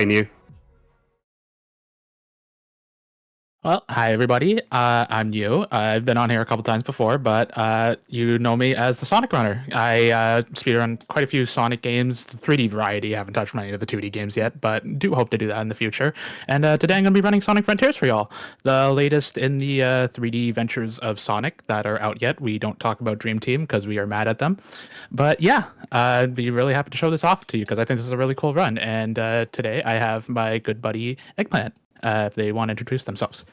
Can you? Well, hi everybody. I'm you. I've been on here a couple times before, but you know me as the Sonic Runner. I speedrun quite a few Sonic games, the 3D variety. I haven't touched many of the 2D games yet, but do hope to do that in the future. And today I'm going to be running Sonic Frontiers for y'all, the latest in the 3D ventures of Sonic that are out yet. We don't talk about Dream Team because we are mad at them, but yeah, I'd be really happy to show this off to you because I think this is a really cool run. And today I have my good buddy Eggplant. If they want to introduce themselves.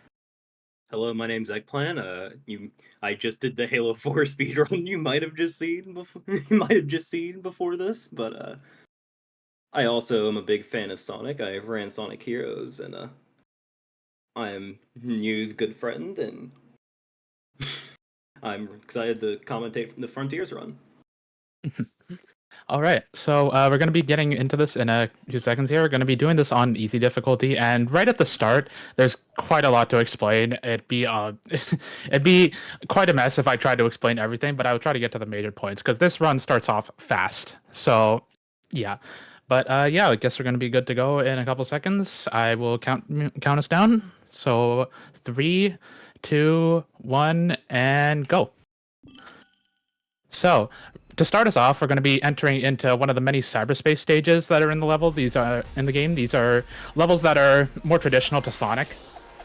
Hello, my name's Eggplant. I just did the Halo 4 speedrun you might have just seen before. You might have just seen before this, but I also am a big fan of Sonic. I ran Sonic Heroes, and I am New's good friend, and I'm excited to commentate from the Frontiers run. All right, so we're going to be getting into this in a few seconds here. We're going to be doing this on easy difficulty, and right at the start, there's quite a lot to explain. It'd be quite a mess if I tried to explain everything, but I will try to get to the major points because this run starts off fast. So, yeah, but yeah, I guess we're going to be good to go in a couple seconds. I will count us down. So 3, 2, 1, and go. So, to start us off, we're going to be entering into one of the many cyberspace stages that are in the level. These are in the game. These are levels that are more traditional to Sonic,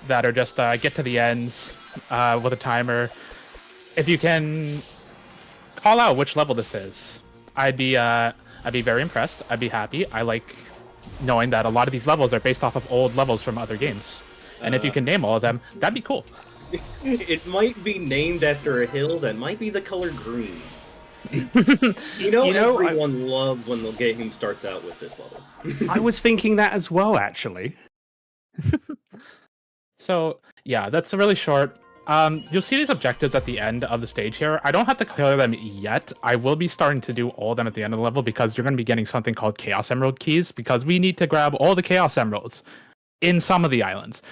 that are just get to the ends with a timer. If you can call out which level this is, I'd be very impressed. I'd be happy. I like knowing that a lot of these levels are based off of old levels from other games, and if you can name all of them, that'd be cool. It might be named after a hill that might be the color green. Everyone loves when the game starts out with this level. I was thinking that as well, actually. So, yeah, that's really short. You'll see these objectives at the end of the stage here. I don't have to clear them yet. I will be starting to do all of them at the end of the level because you're going to be getting something called Chaos Emerald keys because we need to grab all the Chaos Emeralds in some of the islands.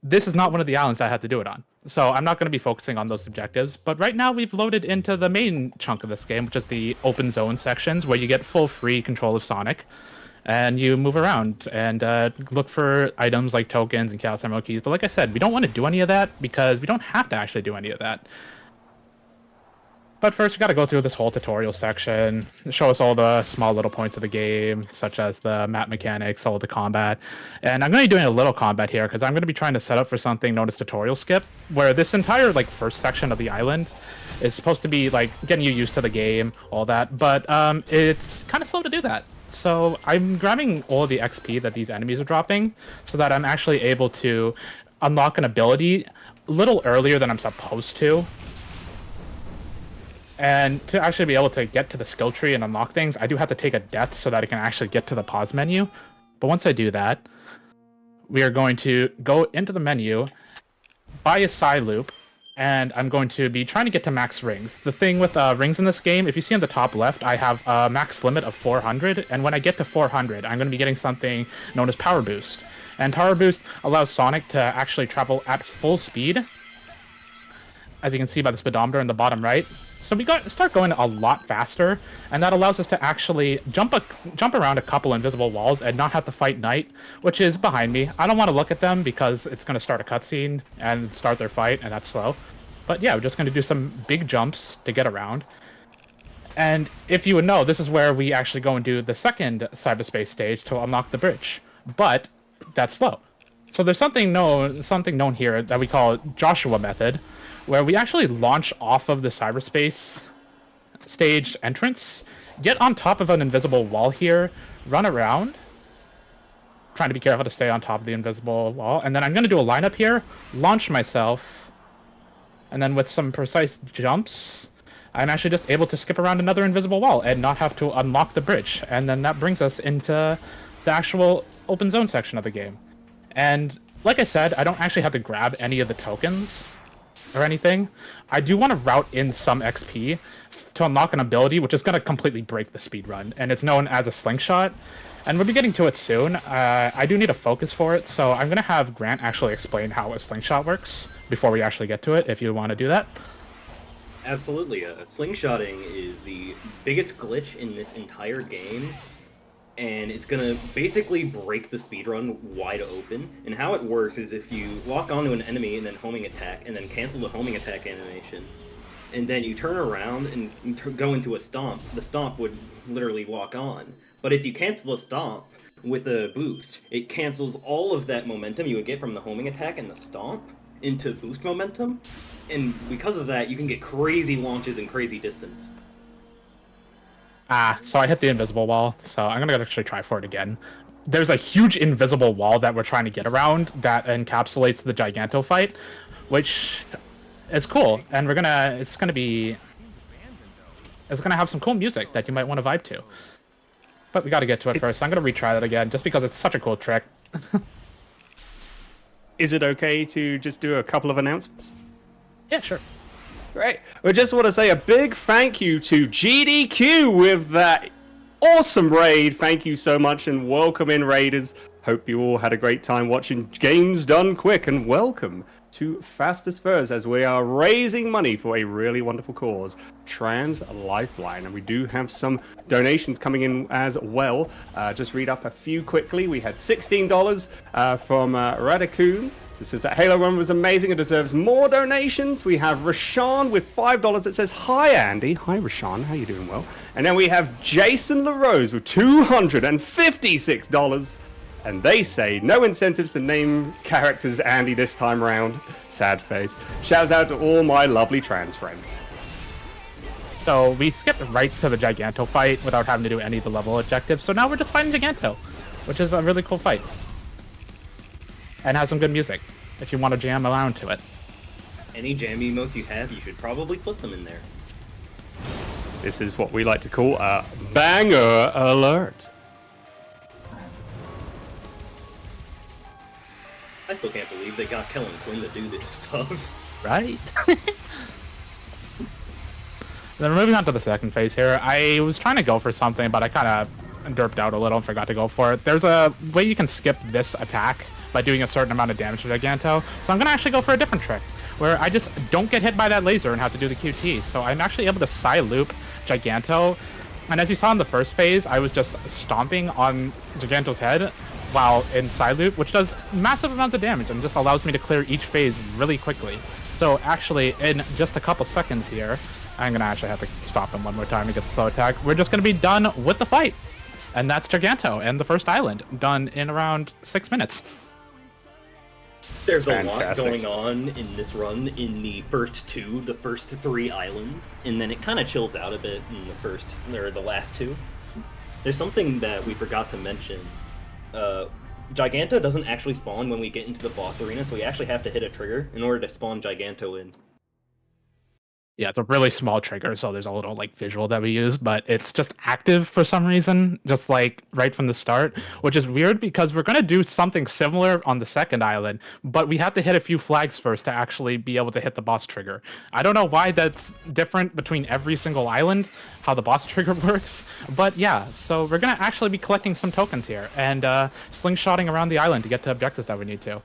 This is not one of the islands I had to do it on. So I'm not going to be focusing on those objectives. But right now we've loaded into the main chunk of this game, which is the open zone sections where you get full free control of Sonic. And you move around and look for items like tokens and Chaos Emerald keys. But like I said, we don't want to do any of that because we don't have to actually do any of that. But first, we got to go through this whole tutorial section, show us all the small little points of the game, such as the map mechanics, all the combat. And I'm going to be doing a little combat here because I'm going to be trying to set up for something known as tutorial skip, where this entire first section of the island is supposed to be getting you used to the game, all that. But it's kind of slow to do that. So I'm grabbing all the XP that these enemies are dropping so that I'm actually able to unlock an ability a little earlier than I'm supposed to. And to actually be able to get to the skill tree and unlock things, I do have to take a death so that I can actually get to the pause menu. But once I do that, we are going to go into the menu, buy a side loop, and I'm going to be trying to get to max rings. The thing with rings in this game, if you see on the top left, I have a max limit of 400, and when I get to 400, I'm going to be getting something known as Power Boost. And Power Boost allows Sonic to actually travel at full speed, as you can see by the speedometer in the bottom right. So we start going a lot faster, and that allows us to actually jump around a couple invisible walls and not have to fight Knight, which is behind me. I don't want to look at them because it's going to start a cutscene and start their fight, and that's slow. But yeah, we're just going to do some big jumps to get around. And if you would know, this is where we actually go and do the second cyberspace stage to unlock the bridge. But that's slow. So there's something known here that we call Joshua method, where we actually launch off of the cyberspace stage entrance, get on top of an invisible wall here, run around, trying to be careful to stay on top of the invisible wall, and then I'm going to do a lineup here, launch myself, and then with some precise jumps, I'm actually just able to skip around another invisible wall and not have to unlock the bridge. And then that brings us into the actual open zone section of the game. And like I said, I don't actually have to grab any of the tokens or anything. I do want to route in some XP to unlock an ability, which is going to completely break the speed run, and it's known as a slingshot. And we'll be getting to it soon. I do need a focus for it, so I'm going to have Grant actually explain how a slingshot works before we actually get to it, if you want to do that. Absolutely. Slingshotting is the biggest glitch in this entire game, and it's gonna basically break the speedrun wide open. And how it works is if you lock onto an enemy and then homing attack, and then cancel the homing attack animation, and then you turn around and go into a stomp, the stomp would literally lock on. But if you cancel the stomp with a boost, it cancels all of that momentum you would get from the homing attack and the stomp into boost momentum, and because of that, you can get crazy launches and crazy distance. So I hit the invisible wall, so I'm gonna actually try for it again. There's a huge invisible wall that we're trying to get around that encapsulates the Giganto fight, which is cool, and it's gonna have some cool music that you might want to vibe to. But we gotta get to it first, so I'm gonna retry that again, just because it's such a cool trick. Is it okay to just do a couple of announcements? Yeah, sure. Great. We just want to say a big thank you to GDQ with that awesome raid. Thank you so much and welcome in, Raiders. Hope you all had a great time watching Games Done Quick, and welcome to Fastest Furs as we are raising money for a really wonderful cause, Trans Lifeline. And we do have some donations coming in as well. Just read up a few quickly. We had $16 from Radicoon. This says that Halo Run was amazing and deserves more donations. We have Rashawn with $5 that says, "Hi, Andy." Hi, Rashawn. How you doing? Well. And then we have Jason LaRose with $256. And they say, no incentives to name characters Andy this time round. Sad face. Shouts out to all my lovely trans friends. So we skipped right to the Giganto fight without having to do any of the level objectives. So now we're just fighting Giganto, which is a really cool fight. And has some good music, if you want to jam around to it. Any jam emotes you have, you should probably put them in there. This is what we like to call a banger alert. I still can't believe they got Kellen Quinn to do this stuff. Right? Then moving on to the second phase here, I was trying to go for something, but I kind of derped out a little and forgot to go for it. There's a way you can skip this attack by doing a certain amount of damage to Giganto, so I'm going to actually go for a different trick, where I just don't get hit by that laser and have to do the QT. So I'm actually able to side loop Giganto, and as you saw in the first phase, I was just stomping on Giganto's head while in side loop, which does massive amounts of damage and just allows me to clear each phase really quickly. So actually, in just a couple seconds here, I'm going to actually have to stop him one more time to get the slow attack. We're just going to be done with the fight. And that's Giganto and the first island, done in around 6 minutes. There's Fantastic. a lot going on in this run in the first three islands, and then it kind of chills out a bit in the last two. There's something that we forgot to mention. Giganto doesn't actually spawn when we get into the boss arena, so we actually have to hit a trigger in order to spawn Giganto in. Yeah, it's a really small trigger, so there's a little like visual that we use, but it's just active for some reason, just like right from the start, which is weird because we're gonna do something similar on the second island, but we have to hit a few flags first to actually be able to hit the boss trigger. I don't know why that's different between every single island, how the boss trigger works, but yeah, so we're gonna actually be collecting some tokens here and slingshotting around the island to get to objectives that we need to.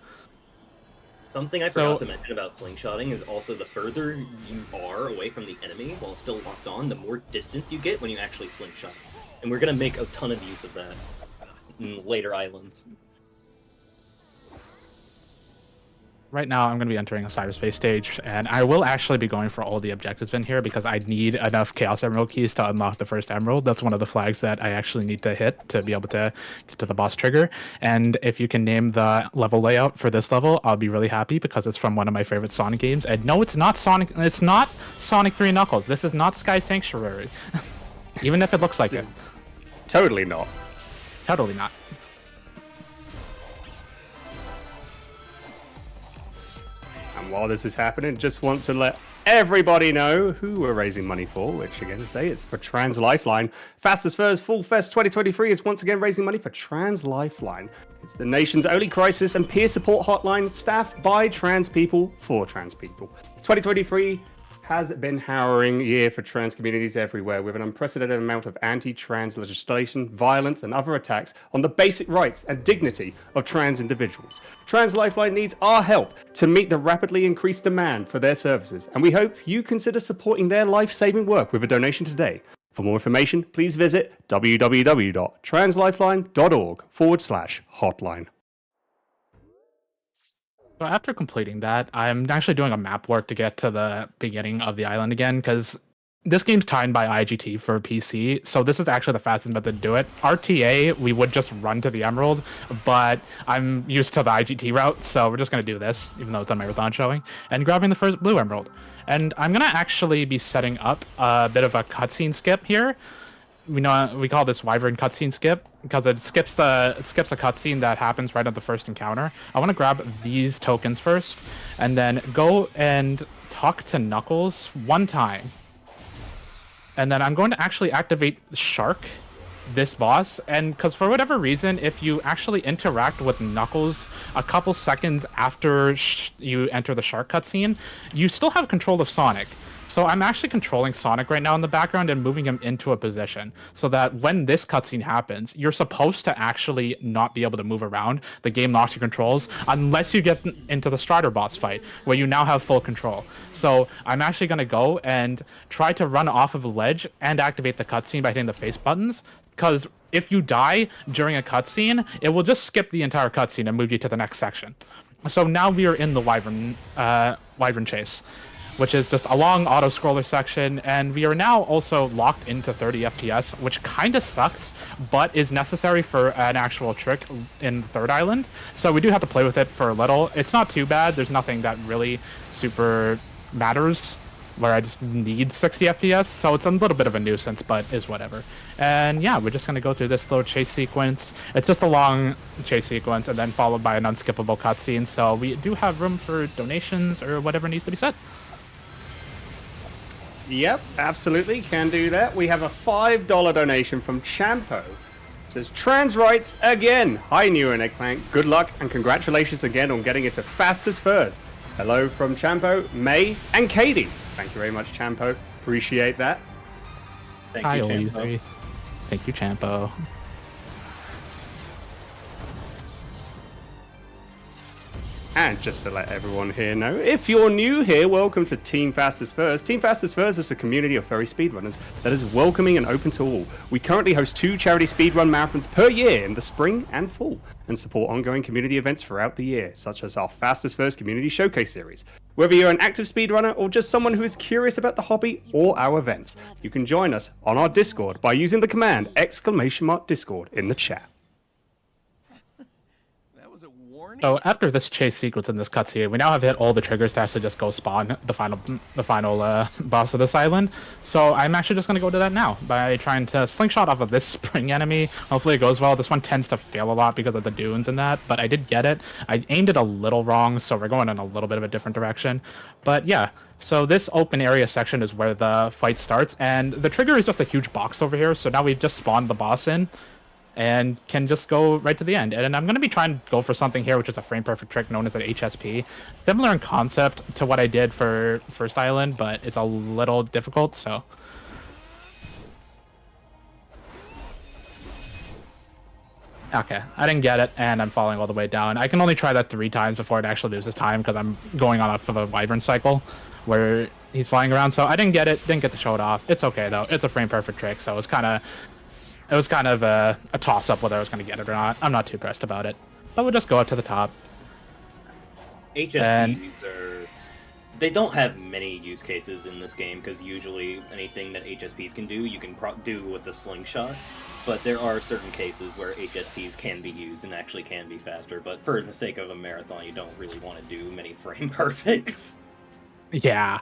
Something I forgot to mention about slingshotting is also the further you are away from the enemy while still locked on, the more distance you get when you actually slingshot. And we're going to make a ton of use of that in later islands. Right now, I'm going to be entering a cyberspace stage, and I will actually be going for all the objectives in here because I need enough Chaos Emerald keys to unlock the first emerald. That's one of the flags that I actually need to hit to be able to get to the boss trigger. And if you can name the level layout for this level, I'll be really happy because it's from one of my favorite Sonic games. And no, it's not Sonic 3 Knuckles. This is not Sky Sanctuary. Even if it looks like it. Totally not. Totally not. And while this is happening, just want to let everybody know who we're raising money for, which again, say it's for Trans Lifeline. Fastest Furs Full Fest 2023 is once again raising money for Trans Lifeline. It's the nation's only crisis and peer support hotline staffed by trans people for trans people. 2023 has been harrowing year for trans communities everywhere, with an unprecedented amount of anti-trans legislation, violence, and other attacks on the basic rights and dignity of trans individuals. Trans Lifeline needs our help to meet the rapidly increased demand for their services, and we hope you consider supporting their life-saving work with a donation today. For more information, please visit www.translifeline.org/hotline. So after completing that, I'm actually doing a map work to get to the beginning of the island again, because this game's timed by IGT for PC, so this is actually the fastest method to do it. RTA, we would just run to the Emerald, but I'm used to the IGT route, so we're just going to do this, even though it's on Marathon showing, and grabbing the first blue Emerald. And I'm going to actually be setting up a bit of a cutscene skip here. We call this Wyvern cutscene skip because it skips a cutscene that happens right at the first encounter. I want to grab these tokens first, and then go and talk to Knuckles one time. And then I'm going to actually activate Shark, this boss, and because for whatever reason, if you actually interact with Knuckles a couple seconds after you enter the Shark cutscene, you still have control of Sonic. So I'm actually controlling Sonic right now in the background and moving him into a position so that when this cutscene happens, you're supposed to actually not be able to move around. The game locks your controls unless you get into the Strider boss fight where you now have full control. So I'm actually going to go and try to run off of a ledge and activate the cutscene by hitting the face buttons, because if you die during a cutscene, it will just skip the entire cutscene and move you to the next section. So now we are in the Wyvern chase, which is just a long auto-scroller section, and we are now also locked into 30 FPS, which kind of sucks, but is necessary for an actual trick in Third Island. So we do have to play with it for a little. It's not too bad. There's nothing that really super matters where I just need 60 FPS, so it's a little bit of a nuisance, but is whatever. And yeah, we're just going to go through this little chase sequence. It's just a long chase sequence, and then followed by an unskippable cutscene, so we do have room for donations or whatever needs to be said. Yep, absolutely, can do that. We have a $5 donation from Champo. It says, trans rights again. Hi, New and Eggplant. Good luck and congratulations again on getting it to fastest first. Hello from Champo, May, and Katie. Thank you very much, Champo. Appreciate that. Hi, all you three. Thank you, Champo. And just to let everyone here know, if you're new here, welcome to Team Fastest First. Team Fastest First is a community of furry speedrunners that is welcoming and open to all. We currently host 2 charity speedrun marathons per year in the spring and fall, and support ongoing community events throughout the year, such as our Fastest First Community Showcase series. Whether you're an active speedrunner or just someone who is curious about the hobby or our events, you can join us on our Discord by using the command !Discord in the chat. So after this chase sequence in this cutscene, we now have hit all the triggers to actually just go spawn the final boss of this island. So I'm actually just going to go to that now by trying to slingshot off of this spring enemy. Hopefully it goes well. This one tends to fail a lot because of the dunes and that, but I did get it. I aimed it a little wrong, so we're going in a little bit of a different direction. But yeah, so this open area section is where the fight starts, and the trigger is just a huge box over here. So now we've just spawned the boss in and can just go right to the end. And I'm going to be trying to go for something here, which is a frame-perfect trick known as an HSP. Similar in concept to what I did for First Island, but it's a little difficult, so... Okay, I didn't get it, and I'm falling all the way down. I can only try that 3 times before it actually loses time, because I'm going on off of a Wyvern cycle, where he's flying around, so I didn't get it, didn't get to show it off. It's okay, though. It's a frame-perfect trick, so it's kind of a toss-up whether I was going to get it or not. I'm not too pressed about it. But we'll just go up to the top. HSPs they don't have many use cases in this game, because usually anything that HSPs can do, you can do with a slingshot. But there are certain cases where HSPs can be used and actually can be faster. But for the sake of a marathon, you don't really want to do many frame perfects. Yeah.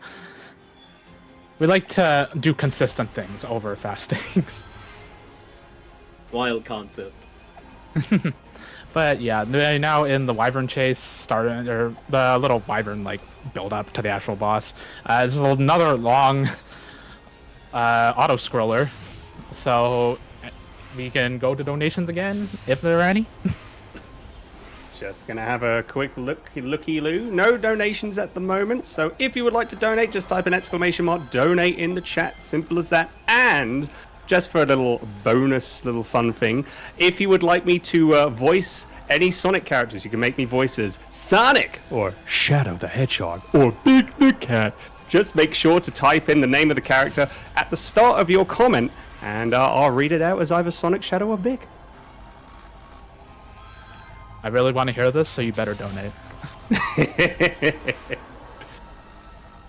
We like to do consistent things over fast things. Wild concept. But yeah, they're now in the Wyvern chase, or the little Wyvern like build up to the actual boss. This is another long auto scroller, so we can go to donations again if there are any. Just gonna have a quick looky-loo. No donations at the moment, so if you would like to donate, just type an ! donate in the chat. Simple as that. And just for a little bonus, little fun thing, if you would like me to voice any Sonic characters, you can make me voices Sonic, or Shadow the Hedgehog, or Big the Cat. Just make sure to type in the name of the character at the start of your comment, And I'll read it out as either Sonic, Shadow, or Big. I really want to hear this, so you better donate.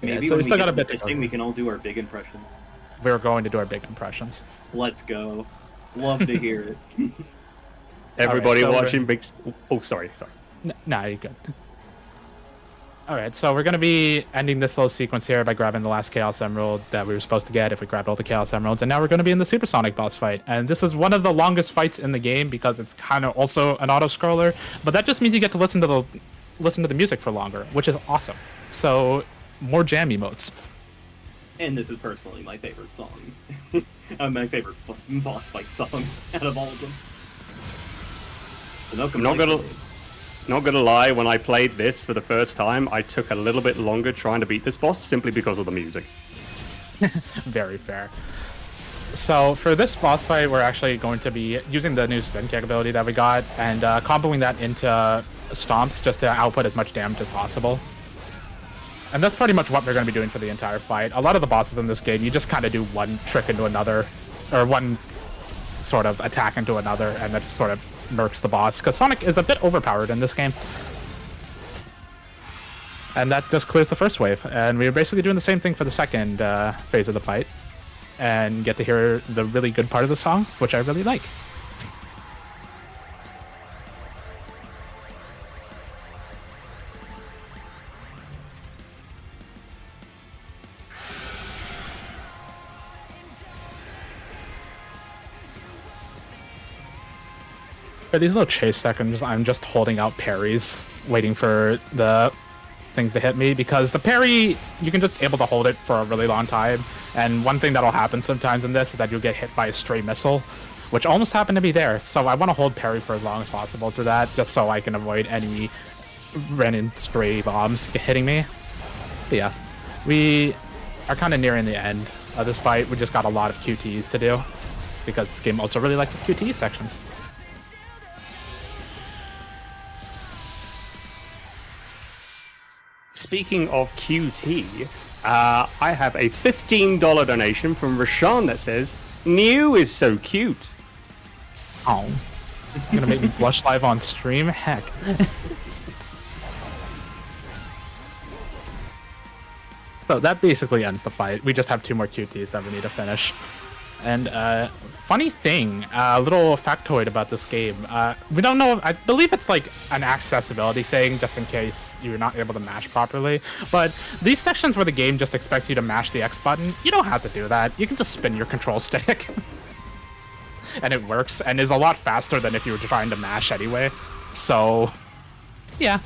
Maybe so when we still got a get bit to to go. thing, we can all do our big impressions. We're going to do our big impressions. Let's go. Love to hear it. Everybody so watching Big... Oh, sorry. Nah, you're good. Alright, so we're going to be ending this little sequence here by grabbing the last Chaos Emerald that we were supposed to get if we grabbed all the Chaos Emeralds, and now we're going to be in the Supersonic boss fight. And this is one of the longest fights in the game because it's kind of also an auto-scroller, but that just means you get to listen to the music for longer, which is awesome. So, more jam emotes. And this is personally my favorite song. My favorite boss fight song out of all of them. So no complaints. Not gonna lie, when I played this for the first time, I took a little bit longer trying to beat this boss simply because of the music. Very fair. So for this boss fight, we're actually going to be using the new spin kick ability that we got and comboing that into stomps just to output as much damage as possible. And that's pretty much what we're going to be doing for the entire fight. A lot of the bosses in this game, you just kind of do one trick into another, or one sort of attack into another, and that just sort of murks the boss, because Sonic is a bit overpowered in this game. And that just clears the first wave, and we're basically doing the same thing for the second phase of the fight, and get to hear the really good part of the song, which I really like. For these little chase seconds, I'm just holding out parries, waiting for the things to hit me, because the parry, you can just able to hold it for a really long time, and one thing that'll happen sometimes in this is that you'll get hit by a stray missile, which almost happened to be there, so I want to hold parry for as long as possible to that, just so I can avoid any random stray bombs hitting me. But yeah, we are kind of nearing the end of this fight. We just got a lot of QTs to do, because this game also really likes the QTE sections. Speaking of QT, I have a $15 donation from Rashawn that says, "New is so cute." Oh, you're gonna make me blush live on stream? Heck. So that basically ends the fight. We just have 2 more QTs that we need to finish. And funny thing, a little factoid about this game. We don't know, I believe it's like an accessibility thing, just in case you're not able to mash properly. But these sections where the game just expects you to mash the X button, you don't have to do that. You can just spin your control stick. And it works, and is a lot faster than if you were trying to mash anyway. So, yeah.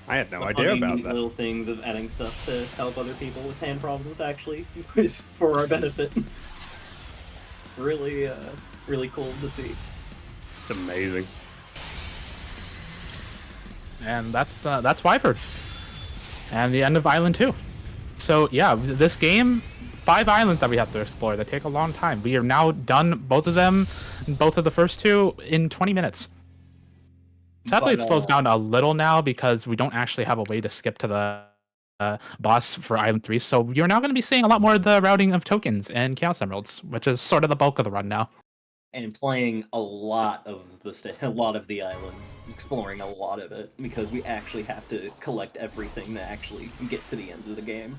I had no The idea funny about that. little things of adding stuff to help other people with hand problems actually is for our benefit. Really, really cool to see. It's amazing. And that's Wyvern. And the end of Island 2. So yeah, this game, 5 islands that we have to explore that take a long time. We are now done both of them, both of the first 2, in 20 minutes. Sadly, But, it slows down a little now because we don't actually have a way to skip to the boss for Island 3. So you're now going to be seeing a lot more of the routing of tokens and Chaos Emeralds, which is sort of the bulk of the run now. And playing a lot of the islands, exploring a lot of it, because we actually have to collect everything to actually get to the end of the game.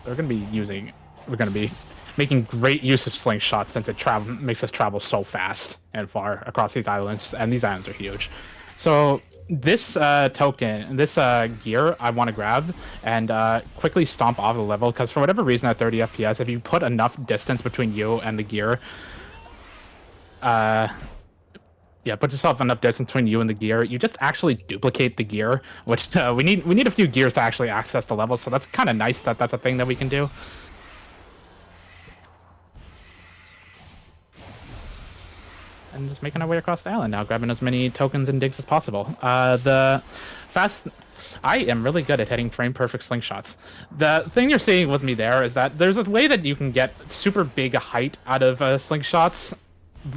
We're going to be making great use of slingshots since it makes us travel so fast and far across these islands, and these islands are huge. So this token, this gear, I want to grab and quickly stomp off the level, because for whatever reason at 30 FPS, if you put enough distance between you and the gear, put yourself enough distance between you and the gear, you just actually duplicate the gear, which we need a few gears to actually access the level, so that's kind of nice that that's a thing that we can do. And just making our way across the island now, grabbing as many tokens and digs as possible. I am really good at hitting frame-perfect slingshots. The thing you're seeing with me there is that there's a way that you can get super big height out of slingshots.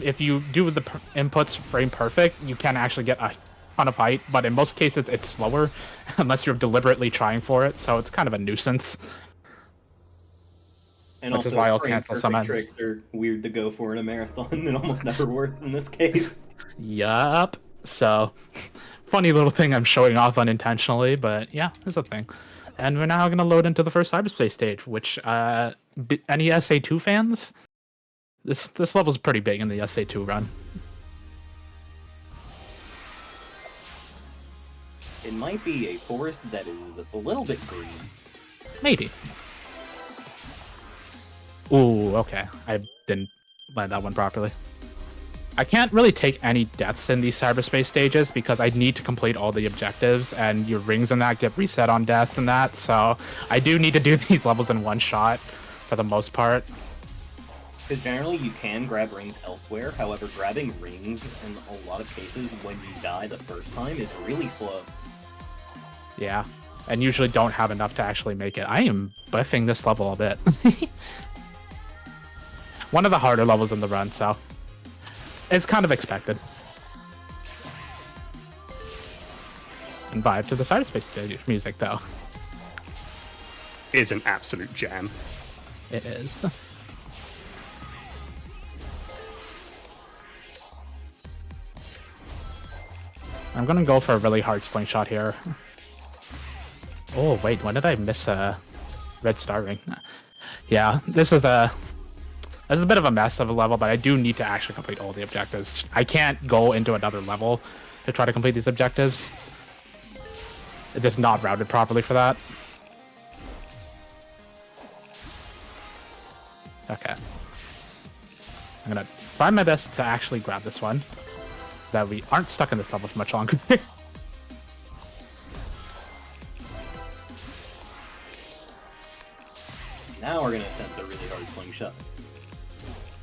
If you do the inputs frame-perfect, you can actually get a ton of height, but in most cases it's slower unless you're deliberately trying for it, so it's kind of a nuisance. And Which is also, why I'll frame cancel some perfect ends. tricks are weird to go for in a marathon and almost never work in this case. Yup. So, funny little thing I'm showing off unintentionally, but yeah, it's a thing. And we're now going to load into the first cyberspace stage, which, any SA2 fans? This level's pretty big in the SA2 run. It might be a forest that is a little bit green. Maybe. Ooh, okay. I didn't land that one properly. I can't really take any deaths in these cyberspace stages because I need to complete all the objectives, and your rings and that get reset on death and that, so I do need to do these levels in one shot for the most part. Because generally you can grab rings elsewhere, however grabbing rings in a lot of cases when you die the first time is really slow. Yeah, and usually don't have enough to actually make it. I am buffing this level a bit. One of the harder levels in the run, so it's kind of expected. And vibe to the cyberspace music, though. Is an absolute jam. It is. I'm gonna go for a really hard slingshot here. Oh wait, when did I miss a red star ring? Yeah, this is a bit of a mess of a level, but I do need to actually complete all the objectives. I can't go into another level to try to complete these objectives. It's just not routed properly for that. Okay. I'm gonna try my best to actually grab this one, that we aren't stuck in this level for much longer. Now we're gonna attempt a really hard slingshot.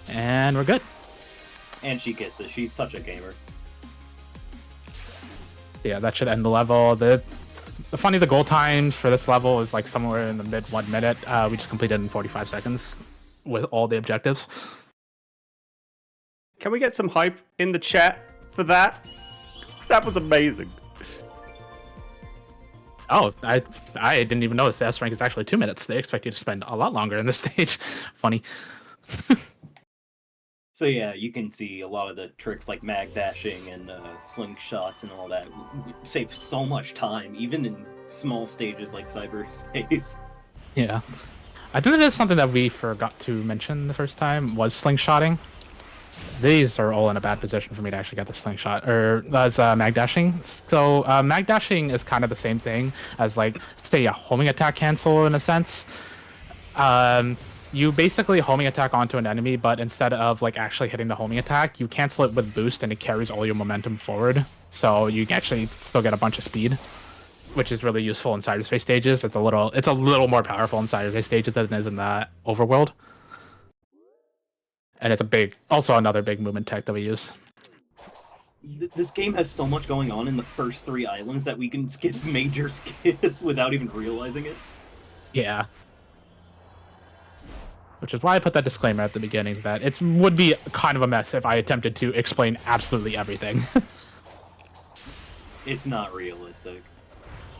And we're good. And she kisses. She's such a gamer. Yeah, that should end the level. The goal time for this level is like somewhere in the mid 1 minute. We just completed in 45 seconds with all the objectives. Can we get some hype in the chat for that? That was amazing. Oh, I didn't even notice the S rank is actually 2 minutes. They expect you to spend a lot longer in this stage. Funny. So yeah, you can see a lot of the tricks like mag dashing and slingshots and all that save so much time, even in small stages like cyberspace. Yeah. I think that is something that we forgot to mention the first time was slingshotting. These are all in a bad position for me to actually get the slingshot, or as mag dashing. So mag dashing is kind of the same thing as like, say, a homing attack cancel in a sense. You basically homing attack onto an enemy, but instead of like actually hitting the homing attack, you cancel it with boost and it carries all your momentum forward. So you actually still get a bunch of speed, which is really useful in cyberspace stages. It's a little more powerful in cyberspace stages than it is in the overworld. And it's also another big movement tech that we use. This game has so much going on in the first 3 islands that we can skip major skips without even realizing it. Yeah. Which is why I put that disclaimer at the beginning that it would be kind of a mess if I attempted to explain absolutely everything. It's not realistic.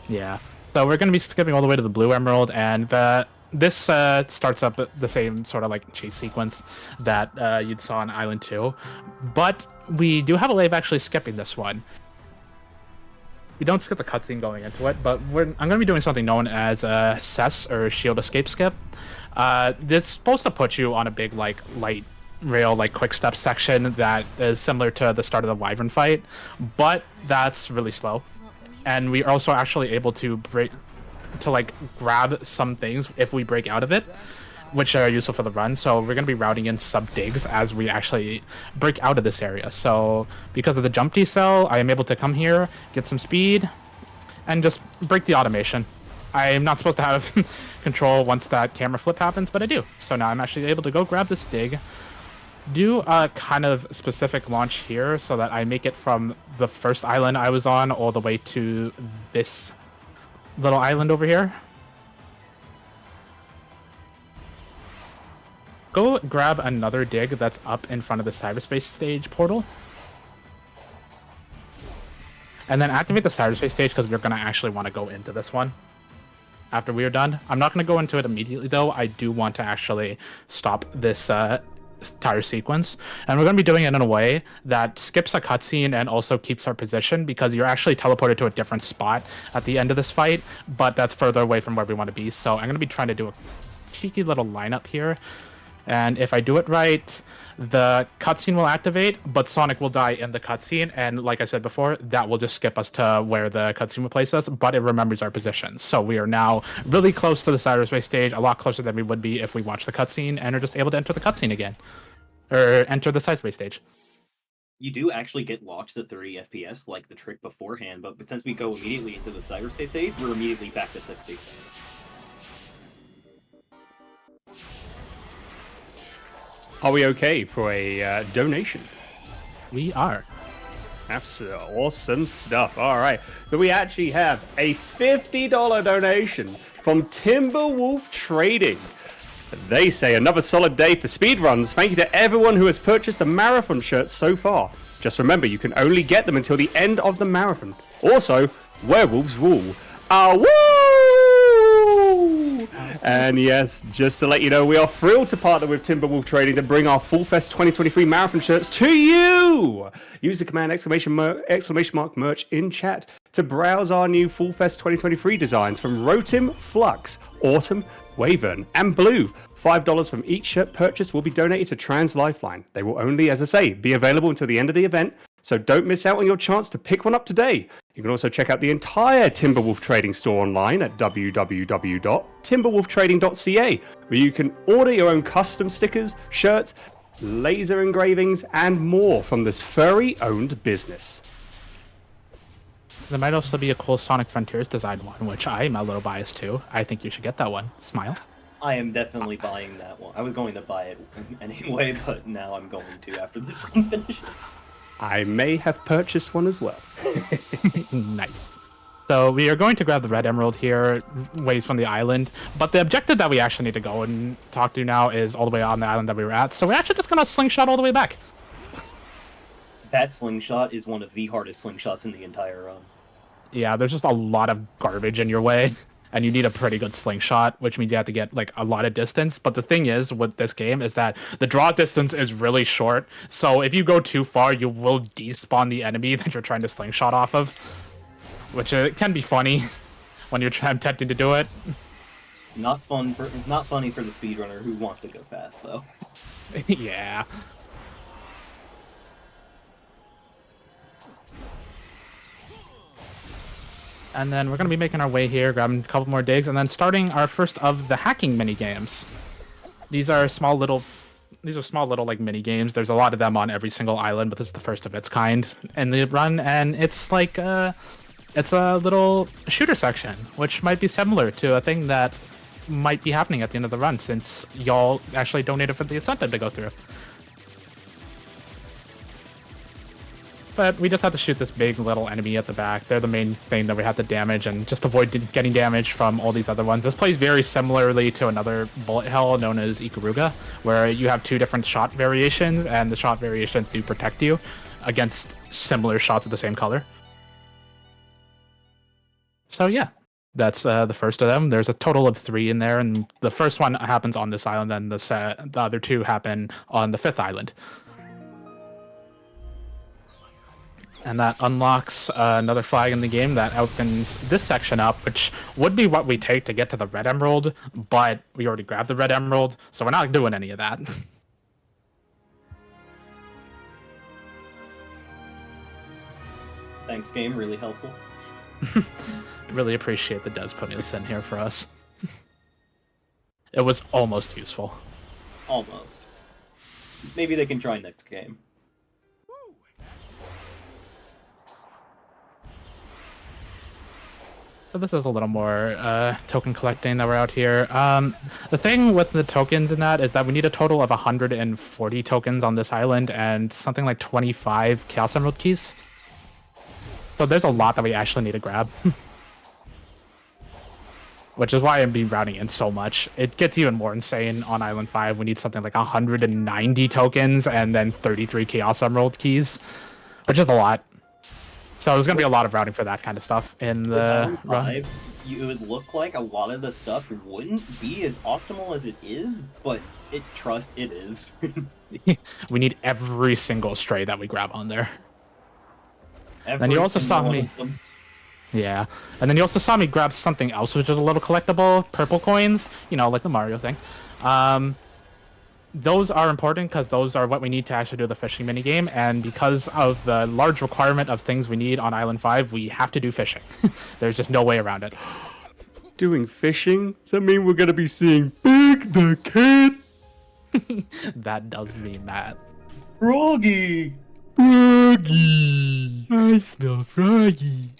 Yeah. So we're going to be skipping all the way to the Blue Emerald, and this starts up the same sort of like chase sequence that you'd saw on Island 2. But we do have a way of actually skipping this one. We don't skip the cutscene going into it, but I'm going to be doing something known as SES, or Shield Escape Skip. It's supposed to put you on a big like light rail like quick step section that is similar to the start of the Wyvern fight, but that's really slow. And we are also actually able to grab some things if we break out of it, which are useful for the run. So we're going to be routing in sub digs as we actually break out of this area. So because of the jump decel, I am able to come here, get some speed, and just break the automation. I am not supposed to have control once that camera flip happens, but I do. So now I'm actually able to go grab this dig, do a kind of specific launch here so that I make it from the first island I was on all the way to this little island over here. Go grab another dig that's up in front of the cyberspace stage portal. and then activate the cyberspace stage because we're going to actually want to go into this one after we are done. I'm not going to go into it immediately, though. I do want to actually stop this entire sequence, and we're going to be doing it in a way that skips a cutscene and also keeps our position, because you're actually teleported to a different spot at the end of this fight, but that's further away from where we want to be. So I'm going to be trying to do a cheeky little lineup here, and if I do it right, the cutscene will activate, but Sonic will die in the cutscene, and like I said before, that will just skip us to where the cutscene will place us, but it remembers our position. So we are now really close to the cyberspace stage, a lot closer than we would be if we watch the cutscene and are just able to enter the cutscene again, or enter the cyberspace stage. You do actually get locked to 30 FPS like the trick beforehand, but since we go immediately into the cyberspace stage, we're immediately back to 60. Are we okay for a donation? We are. Absolutely awesome stuff. All right. So we actually have a $50 donation from Timberwolf Trading. They say another solid day for speedruns. Thank you to everyone who has purchased a marathon shirt so far. Just remember, you can only get them until the end of the marathon. Also, werewolves rule. Woo! And yes, just to let you know, we are thrilled to partner with Timberwolf Trading to bring our Full Fest 2023 marathon shirts to you. Use the command exclamation mark merch in chat to browse our new Full Fest 2023 designs from Rotim, Flux, Autumn, Wavern, and Blue. $5 from each shirt purchase will be donated to Trans Lifeline. They will only, as I say, be available until the end of the event, so don't miss out on your chance to pick one up today. You can also check out the entire Timberwolf Trading store online at www.timberwolftrading.ca, where you can order your own custom stickers, shirts, laser engravings, and more from this furry-owned business. There might also be a cool Sonic Frontiers design one, which I'm a little biased to. I think you should get that one. Smile. I am definitely buying that one. I was going to buy it anyway, but now I'm going to after this one finishes. I may have purchased one as well. Nice. So we are going to grab the red emerald here, ways from the island, but the objective that we actually need to go and talk to now is all the way on the island that we were at, so we're actually just going to slingshot all the way back. That slingshot is one of the hardest slingshots in the entire run. Yeah, there's just a lot of garbage in your way, and you need a pretty good slingshot, which means you have to get like a lot of distance. But the thing is with this game is that the draw distance is really short, so if you go too far, you will despawn the enemy that you're trying to slingshot off of, which can be funny when you're attempting to do it. Not funny for the speedrunner who wants to go fast though. Yeah. And then we're going to be making our way here, grabbing a couple more digs, and then starting our first of the hacking mini games. These are small little like mini games. There's a lot of them on every single island, but this is the first of its kind in the run, and it's like it's a little shooter section, which might be similar to a thing that might be happening at the end of the run, since y'all actually donated for the incentive to go through. But we just have to shoot this big little enemy at the back. They're the main thing that we have to damage, and just avoid getting damage from all these other ones. This plays very similarly to another bullet hell known as Ikaruga, where you have two different shot variations, and the shot variations do protect you against similar shots of the same color. So yeah, that's the first of them. There's a total of 3 in there, and the first one happens on this island, and the other 2 happen on the 5th island. And that unlocks another flag in the game that opens this section up, which would be what we take to get to the red emerald, but we already grabbed the red emerald, so we're not doing any of that. Thanks, game. Really helpful. Really appreciate the devs putting this in here for us. It was almost useful. Almost. Maybe they can try next game. So this is a little more token collecting that we're out here. The thing with the tokens in that is that we need a total of 140 tokens on this island and something like 25 Chaos Emerald keys. So there's a lot that we actually need to grab. Which is why I'm being routing in so much. It gets even more insane on Island 5. We need something like 190 tokens and then 33 Chaos Emerald keys, which is a lot. So there's gonna be a lot of routing for that kind of stuff in With the Island run. 5, it would look like a lot of the stuff wouldn't be as optimal as it is, but it is. We need every single stray that we grab on there. Every you also single saw one me- of them. Yeah, and then you also saw me grab something else, which is a little collectible, purple coins. You know, like the Mario thing. Those are important because those are what we need to actually do the fishing minigame, and because of the large requirement of things we need on Island 5, we have to do fishing. There's just no way around it. Doing fishing? Does that mean we're gonna be seeing Big the Cat? That does mean that. Froggy! Froggy! I smell froggy.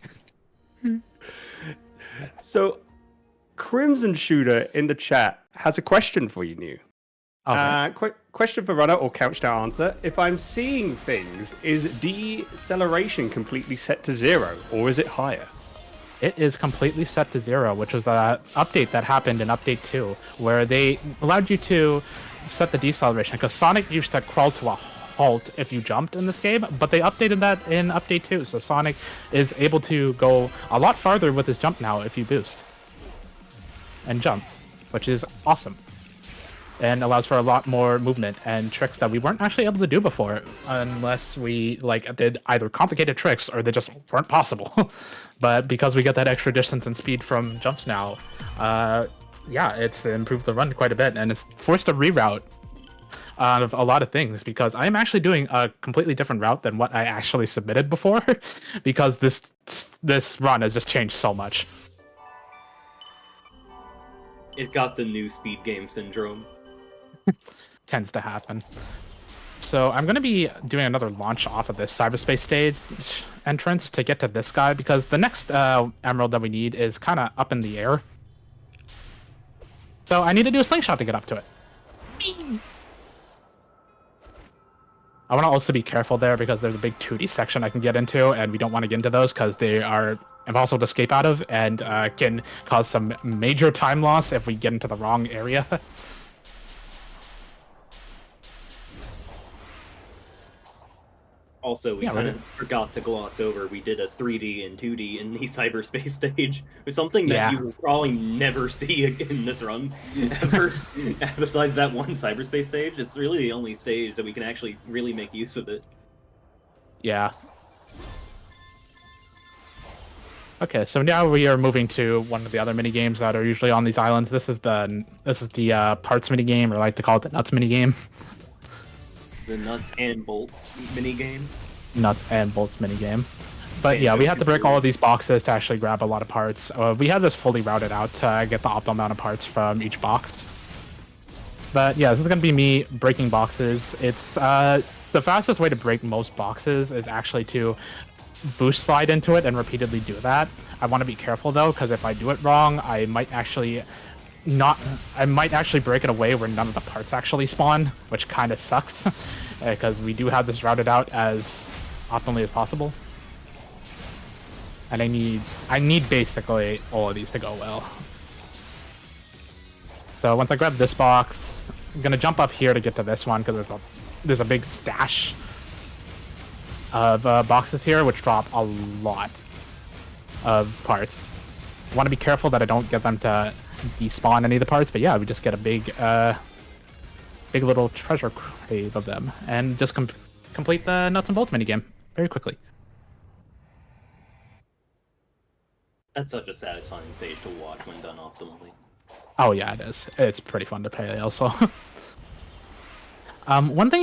So, Crimson Shooter in the chat has a question for you, New. Question for runner or couch to answer. If I'm seeing things, is deceleration completely set to 0 or is it higher? It is completely set to 0, which was an update that happened in Update 2, where they allowed you to set the deceleration, because Sonic used to crawl to a halt if you jumped in this game, but they updated that in Update 2, so Sonic is able to go a lot farther with his jump now if you boost and jump, which is awesome. And allows for a lot more movement and tricks that we weren't actually able to do before, unless we did either complicated tricks or they just weren't possible. But because we get that extra distance and speed from jumps now, yeah, it's improved the run quite a bit, and it's forced a reroute of a lot of things, because I'm actually doing a completely different route than what I actually submitted before, because this run has just changed so much. It got the new speed game syndrome. Tends to happen. So I'm going to be doing another launch off of this cyberspace stage entrance to get to this guy, because the next emerald that we need is kind of up in the air. So I need to do a slingshot to get up to it. I want to also be careful there because there's a big 2D section I can get into, and we don't want to get into those because they are impossible to escape out of and can cause some major time loss if we get into the wrong area. Also, we kind of forgot to gloss over, we did a 3D and 2D in the cyberspace stage. It was something that you will probably never see in this run, ever. Besides that one cyberspace stage, it's really the only stage that we can actually really make use of it. Yeah. Okay, so now we are moving to one of the other mini games that are usually on these islands. This is the parts mini game, or I like to call it the nuts mini game. The nuts and bolts minigame. Nuts and bolts minigame. But yeah, we have to break all of these boxes to actually grab a lot of parts. We have this fully routed out to get the optimal amount of parts from each box. But yeah, this is going to be me breaking boxes. It's the fastest way to break most boxes is actually to boost slide into it and repeatedly do that. I want to be careful though, because if I do it wrong, I might actually break it away where none of the parts actually spawn, which kind of sucks, because we do have this routed out as optimally as possible. And I need basically all of these to go well. So once I grab this box, I'm gonna jump up here to get to this one, because there's a big stash of boxes here, which drop a lot of parts. I want to be careful that I don't get them to despawn any of the parts, but yeah, we just get a big little treasure crave of them, and just complete the nuts and bolts minigame very quickly. That's such a satisfying stage to watch when done optimally. Oh yeah, it is. It's pretty fun to play also. One thing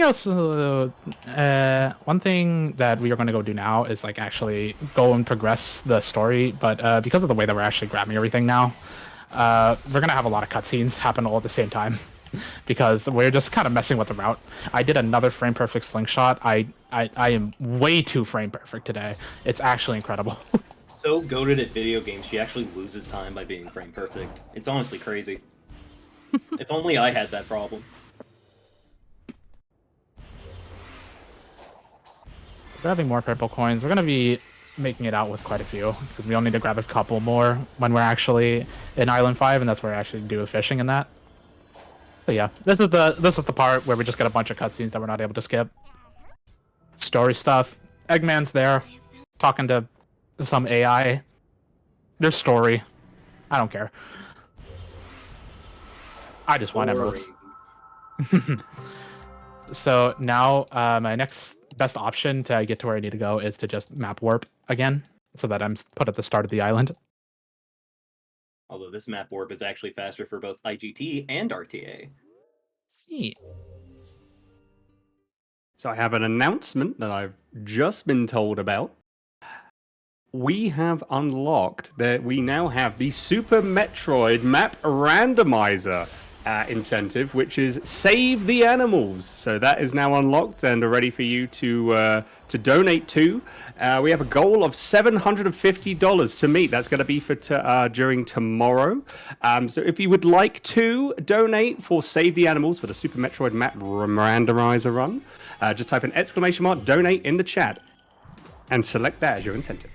that we are going to go do now is actually go and progress the story, but because of the way that we're actually grabbing everything now, we're going to have a lot of cutscenes happen all at the same time, because we're just kind of messing with the route. I did another frame perfect slingshot. I am way too frame perfect today. It's actually incredible. So goated at video games, she actually loses time by being frame perfect. It's honestly crazy. If only I had that problem. Grabbing more purple coins. We're going to be making it out with quite a few, because we only need to grab a couple more when we're actually in Island 5, and that's where I actually do fishing in that. But yeah, this is the part where we just get a bunch of cutscenes that we're not able to skip. Story stuff. Eggman's there, talking to some AI. There's story. I don't care. I just want emeralds. So now my next best option to get to where I need to go is to just map warp again, so that I'm put at the start of the island. Although this map warp is actually faster for both IGT and RTA. Yeah. So I have an announcement that I've just been told about. We have unlocked that we now have the Super Metroid Map Randomizer incentive, which is Save the Animals. So that is now unlocked and ready for you to donate to. We have a goal of $750 to meet. That's going to be for during tomorrow. So if you would like to donate for Save the Animals for the Super Metroid Map Randomizer run, just type an ! Donate in the chat and select that as your incentive.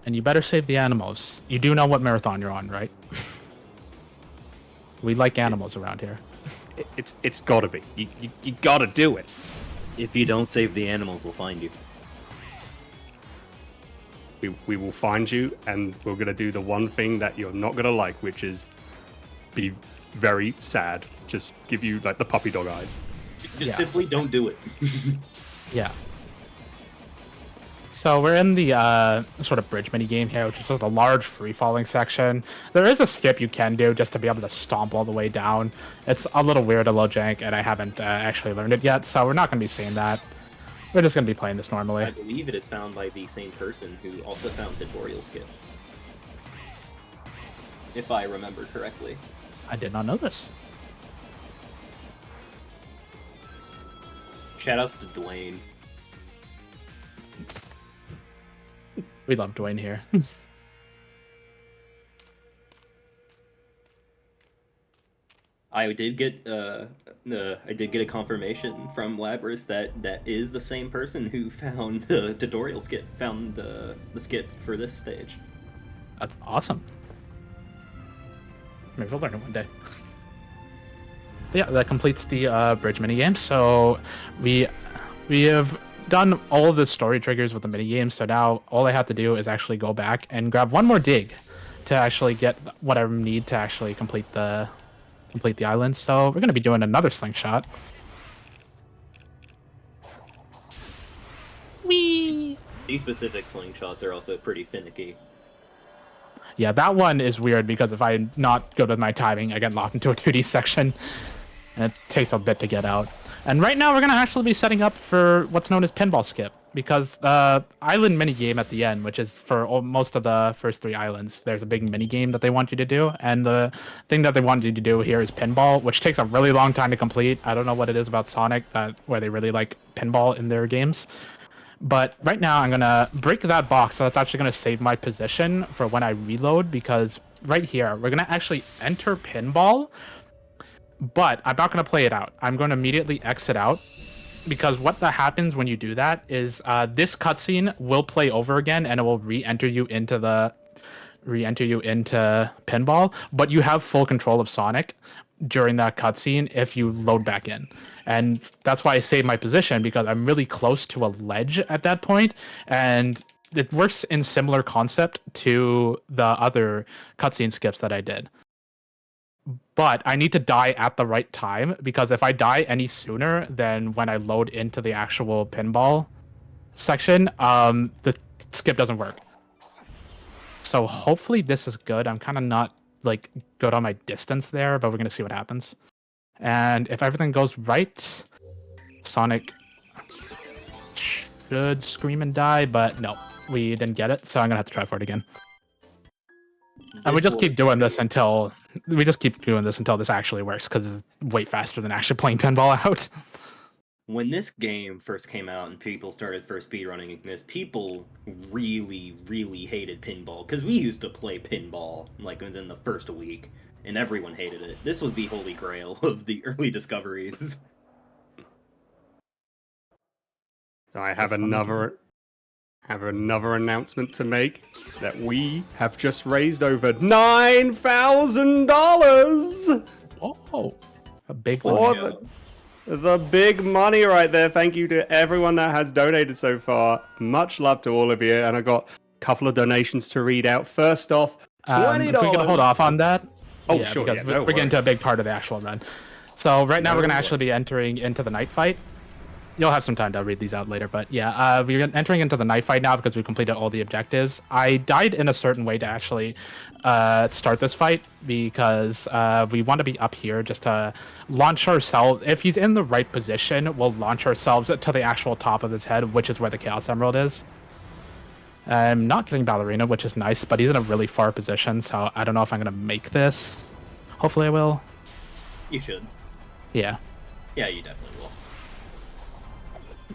And you better save the animals. You do know what marathon you're on, right? We like animals around here. It's gotta be. You gotta do it. If you don't save the animals, we'll find you. We will find you, and we're gonna do the one thing that you're not gonna like, which is be very sad. Just give you like the puppy dog eyes. Just simply don't do it. Yeah. So we're in the sort of bridge mini game here, which is just a large free-falling section. There is a skip you can do just to be able to stomp all the way down. It's a little weird, a little jank, and I haven't actually learned it yet, so we're not going to be seeing that. We're just going to be playing this normally. I believe it is found by the same person who also found tutorial skip. If I remember correctly. I did not know this. Shoutouts to Dwayne. We love Dwayne here. I did get a confirmation from Labrys that is the same person who found the tutorial skip, found the skip for this stage. That's awesome. Maybe we'll learn it one day. But yeah, that completes the bridge minigame. So we have done all of the story triggers with the minigame, so now all I have to do is actually go back and grab one more dig to actually get what I need to actually complete the island. So we're going to be doing another slingshot. Whee! These specific slingshots are also pretty finicky. Yeah, that one is weird because if I'm not good with my timing, I get locked into a 2D section, and it takes a bit to get out. And right now, we're going to actually be setting up for what's known as pinball skip, because the island minigame at the end, which is for most of the first 3 islands, there's a big minigame that they want you to do. And the thing that they want you to do here is pinball, which takes a really long time to complete. I don't know what it is about Sonic where they really like pinball in their games. But right now, I'm going to break that box, so that's actually going to save my position for when I reload, because right here, we're going to actually enter pinball, but I'm not going to play it out. I'm going to immediately exit out, because what that happens when you do that is this cutscene will play over again, and it will re-enter you into pinball, but you have full control of Sonic during that cutscene if you load back in. And that's why I saved my position, because I'm really close to a ledge at that point, and it works in similar concept to the other cutscene skips that I did. But I need to die at the right time, because if I die any sooner than when I load into the actual pinball section, the skip doesn't work. So hopefully this is good. I'm kind of not like good on my distance there, but we're going to see what happens. And if everything goes right, Sonic should scream and die, but no, we didn't get it, so I'm going to have to try for it again. And we just keep doing this until this actually works, because it's way faster than actually playing pinball out. When this game first came out and people started first speedrunning this, people really, really hated pinball, because we used to play pinball like within the first week, and everyone hated it. This was the holy grail of the early discoveries. I have another announcement to make, that we have just raised over $9,000. Oh, a big for one. The big money right there. Thank you to everyone that has donated so far. Much love to all of you. And I got couple of donations to read out. First off, $20. If we could hold off on that. Oh, sure, because yeah, we're no getting to a worries. big part of the actual run. So right now No we're gonna actually be worries. entering into the night fight. You'll have some time to read these out later, but yeah, we're entering into the night fight now because we completed all the objectives. I died in a certain way to actually start this fight because we want to be up here just to launch ourselves. If he's in the right position, we'll launch ourselves to the actual top of his head, which is where the Chaos Emerald is. I'm not getting Ballerina, which is nice, but he's in a really far position, so I don't know if I'm going to make this. Hopefully I will. You should. Yeah. Yeah, you definitely will.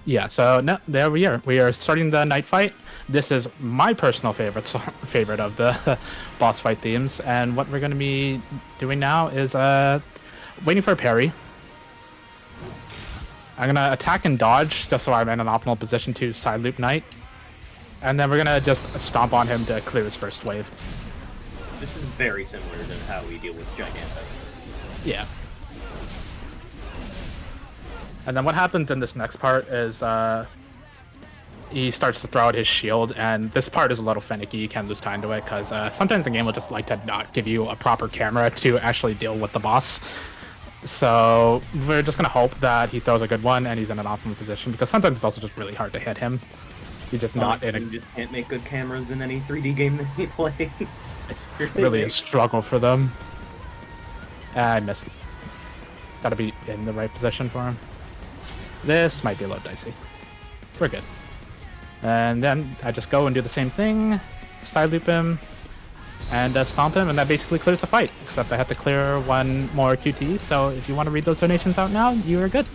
Yeah, so no, there we are. We are starting the night fight. This is my personal favorite of the boss fight themes, and what we're going to be doing now is waiting for a parry. I'm going to attack and dodge just so I'm in an optimal position to side loop Knight, and then we're going to just stomp on him to clear his first wave. This is very similar to how we deal with Gigantic. Yeah. And then what happens in this next part is he starts to throw out his shield, and this part is a little finicky. You can lose time to it because sometimes the game will just like to not give you a proper camera to actually deal with the boss. So we're just gonna hope that he throws a good one and he's in an optimal position, because sometimes it's also just really hard to hit him. He's just not in a. You just can't make good cameras in any 3D game that you play. It's really a struggle for them. I missed. Gotta be in the right position for him. This might be a little dicey. We're good. And then I just go and do the same thing, side loop him, and stomp him, and that basically clears the fight. Except I have to clear one more QT, so if you want to read those donations out now, you are good.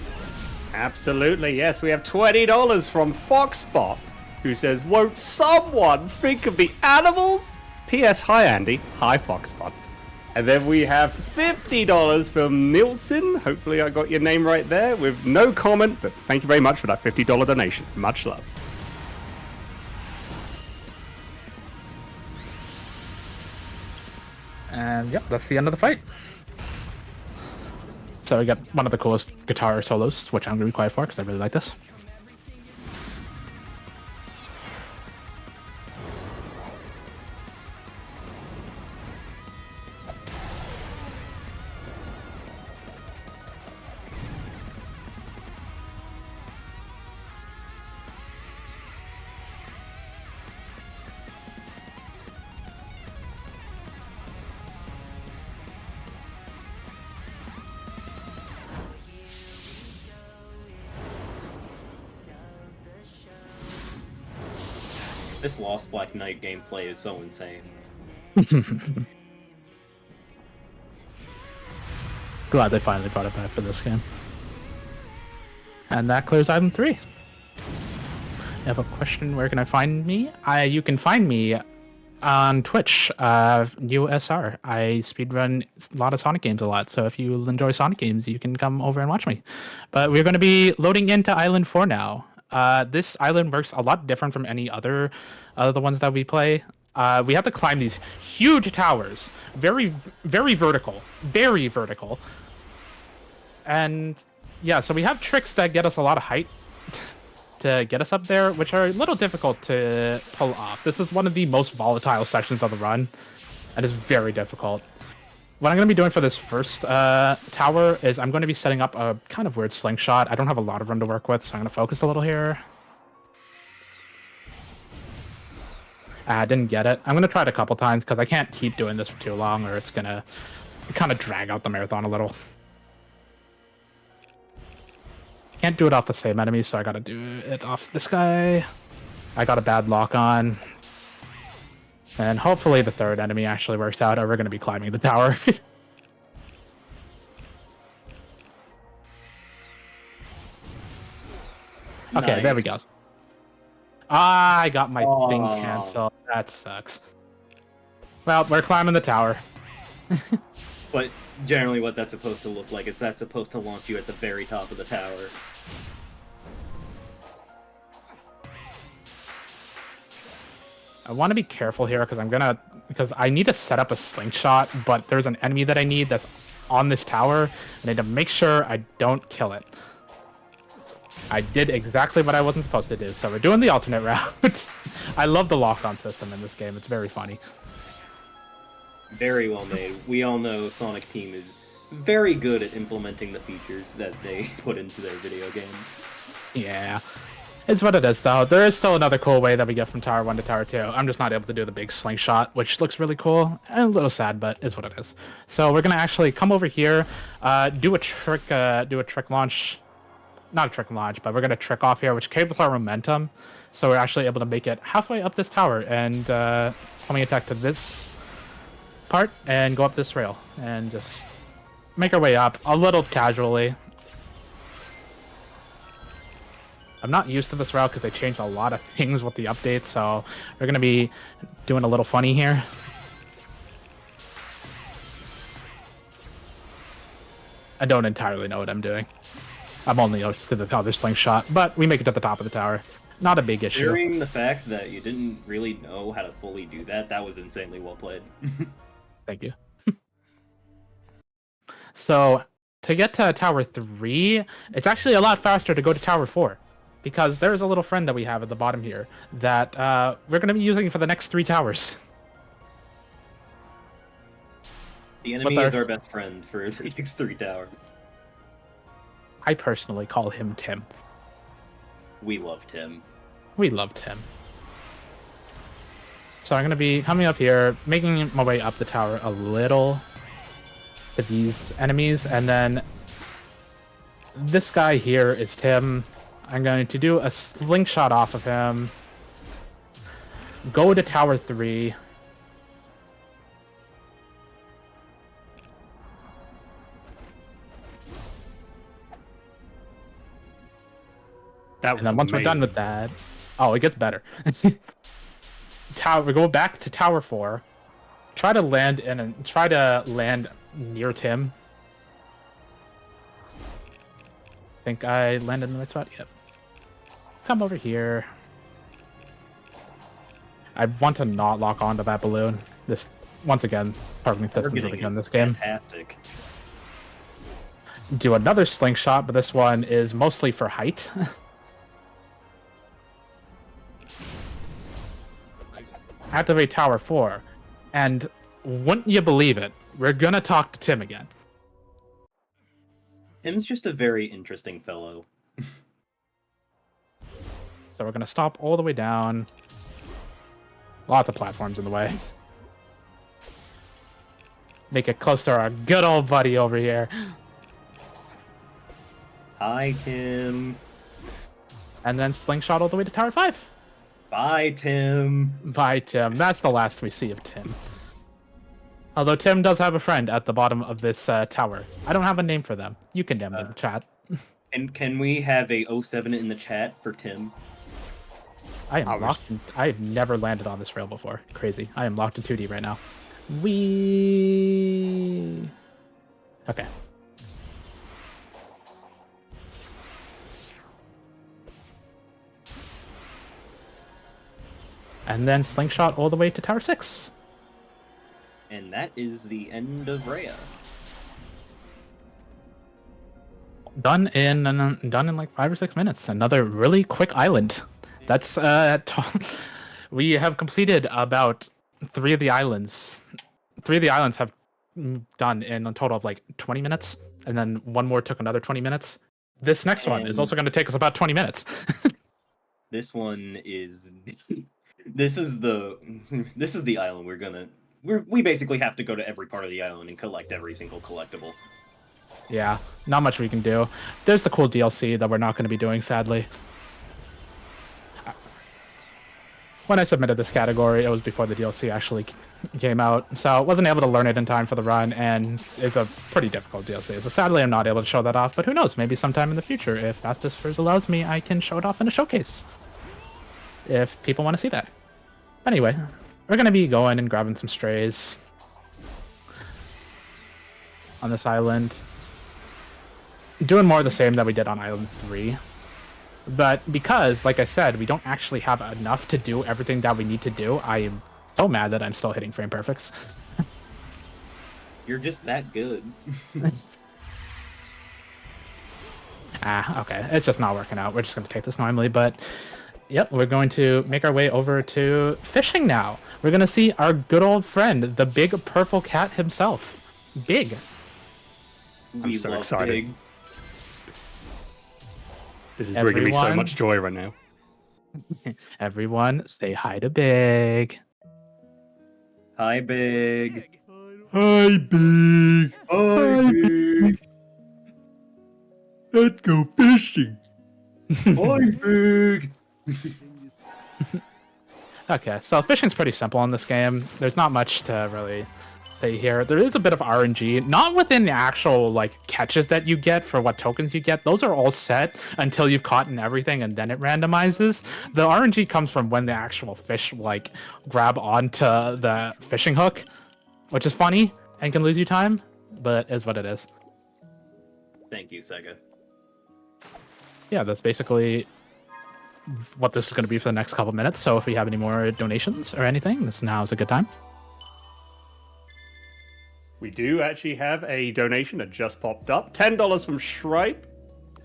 Absolutely, yes. We have $20 from Foxbot, who says, "Won't someone think of the animals?" P.S. Hi, Andy. Hi, Foxbot. And then we have $50 from Nielsen. Hopefully I got your name right there, with no comment, but thank you very much for that $50 donation. Much love. And yep, that's the end of the fight. So we got one of the coolest guitar solos, which I'm going to be quiet for because I really like this. This Lost Black Knight gameplay is so insane. Glad they finally brought it back for this game. And that clears item 3. You have a question, where can I find me? You can find me on Twitch, USR. I speedrun a lot of Sonic games a lot, so if you enjoy Sonic games, you can come over and watch me. But we're going to be loading into Island 4 now. This island works a lot different from any other the ones that we play. We have to climb these huge towers, very, very vertical, and yeah, so we have tricks that get us a lot of height to get us up there, which are a little difficult to pull off. This is one of the most volatile sections of the run, and it's very difficult. What I'm going to be doing for this first tower is I'm going to be setting up a kind of weird slingshot. I don't have a lot of room to work with, so I'm going to focus a little here. I didn't get it. I'm going to try it a couple times because I can't keep doing this for too long, or it's going to kind of drag out the marathon a little. Can't do it off the same enemy, so I got to do it off this guy. I got a bad lock on. And hopefully the third enemy actually works out, or we're going to be climbing the tower. Okay, there we go. I got my thing canceled. That sucks. Well, we're climbing the tower. But generally what that's supposed to look like is that's supposed to launch you at the very top of the tower. I want to be careful here because I need to set up a slingshot, but there's an enemy that I need that's on this tower. I need to make sure I don't kill it. I did exactly what I wasn't supposed to do, so we're doing the alternate route. I love the lock-on system in this game. It's very funny. Very well made. We all know Sonic Team is very good at implementing the features that they put into their video games. Yeah. It's what it is, though. There is still another cool way that we get from Tower 1 to Tower 2. I'm just not able to do the big slingshot, which looks really cool. And a little sad, but is what it is. So we're going to actually come over here, do a trick launch. Not a trick launch, but we're going to trick off here, which cables our momentum. So we're actually able to make it halfway up this tower and coming attack to this part and go up this rail and just make our way up a little casually. I'm not used to this route because they changed a lot of things with the updates, so we're going to be doing a little funny here. I don't entirely know what I'm doing. I'm only used to the other slingshot, but we make it to the top of the tower. Not a big issue. Considering the fact that you didn't really know how to fully do that, that was insanely well played. Thank you. So, to get to Tower 3, it's actually a lot faster to go to Tower 4. Because there's a little friend that we have at the bottom here that we're going to be using for the next 3 towers. The enemy is our best friend for the next 3 towers. I personally call him Tim. We love Tim. We love Tim. So I'm going to be coming up here, making my way up the tower a little to these enemies, and then this guy here is Tim. I'm going to do a slingshot off of him, go to Tower 3, That was and then once we're done amazing. with that, oh, it gets better. We go back to Tower 4, try to land near Tim. Think I landed in the right spot? Yep. Come over here. I want to not lock onto that balloon. This, once again, targeting system's really good in this game. Fantastic. Do another slingshot, but this one is mostly for height. Activate Tower 4. And wouldn't you believe it, we're gonna talk to Tim again. Tim's just a very interesting fellow. So we're gonna stop all the way down. Lots of platforms in the way. Make it close to our good old buddy over here. Hi, Tim. And then slingshot all the way to Tower 5. Bye, Tim. Bye, Tim. That's the last we see of Tim. Although Tim does have a friend at the bottom of this tower. I don't have a name for them. You can name them, chat. And can we have a 07 in the chat for Tim? I am locked in, I've never landed on this rail before. Crazy. I am locked in 2D right now. Okay. And then slingshot all the way to Tower 6. And that is the end of Rhea. Done in like 5 or 6 minutes. Another really quick island. That's we have completed about 3 of the islands. 3 of the islands have done in a total of like 20 minutes, and then one more took another 20 minutes. This next one is also going to take us about 20 minutes. This one is this is the island we basically have to go to every part of the island and collect every single collectible. Yeah, not much we can do. There's the cool DLC that we're not going to be doing, sadly. When I submitted this category, it was before the DLC actually came out, so I wasn't able to learn it in time for the run, and it's a pretty difficult DLC. So sadly, I'm not able to show that off, but who knows? Maybe sometime in the future, if Fastest Furs allows me, I can show it off in a showcase. If people want to see that. Anyway, we're going to be going and grabbing some strays on this island. Doing more of the same that we did on Island 3. But because, like I said, we don't actually have enough to do everything that we need to do, I am so mad that I'm still hitting frame perfects. You're just that good. Okay. It's just not working out. We're just going to take this normally, but Yep, we're going to make our way over to fishing now. We're going to see our good old friend, the big purple cat himself. Big. We so love excited. Big. This is bringing me so Everyone- much joy right now. Everyone, say hi to Big. Hi, Big. Hi, Big. Hi, Big. Let's go fishing. Hi, Big. Okay, so fishing's pretty simple in this game. There's not much to really say here. There is a bit of RNG, not within the actual like catches that you get for what tokens you get. Those are all set until you've caught in everything and then it randomizes. The RNG comes from when the actual fish like grab onto the fishing hook, which is funny and can lose you time, but is what it is. Thank you, Sega. Yeah, that's basically what this is going to be for the next couple minutes. So if we have any more donations or anything, now is a good time. We do actually have a donation that just popped up. $10 from Shripe.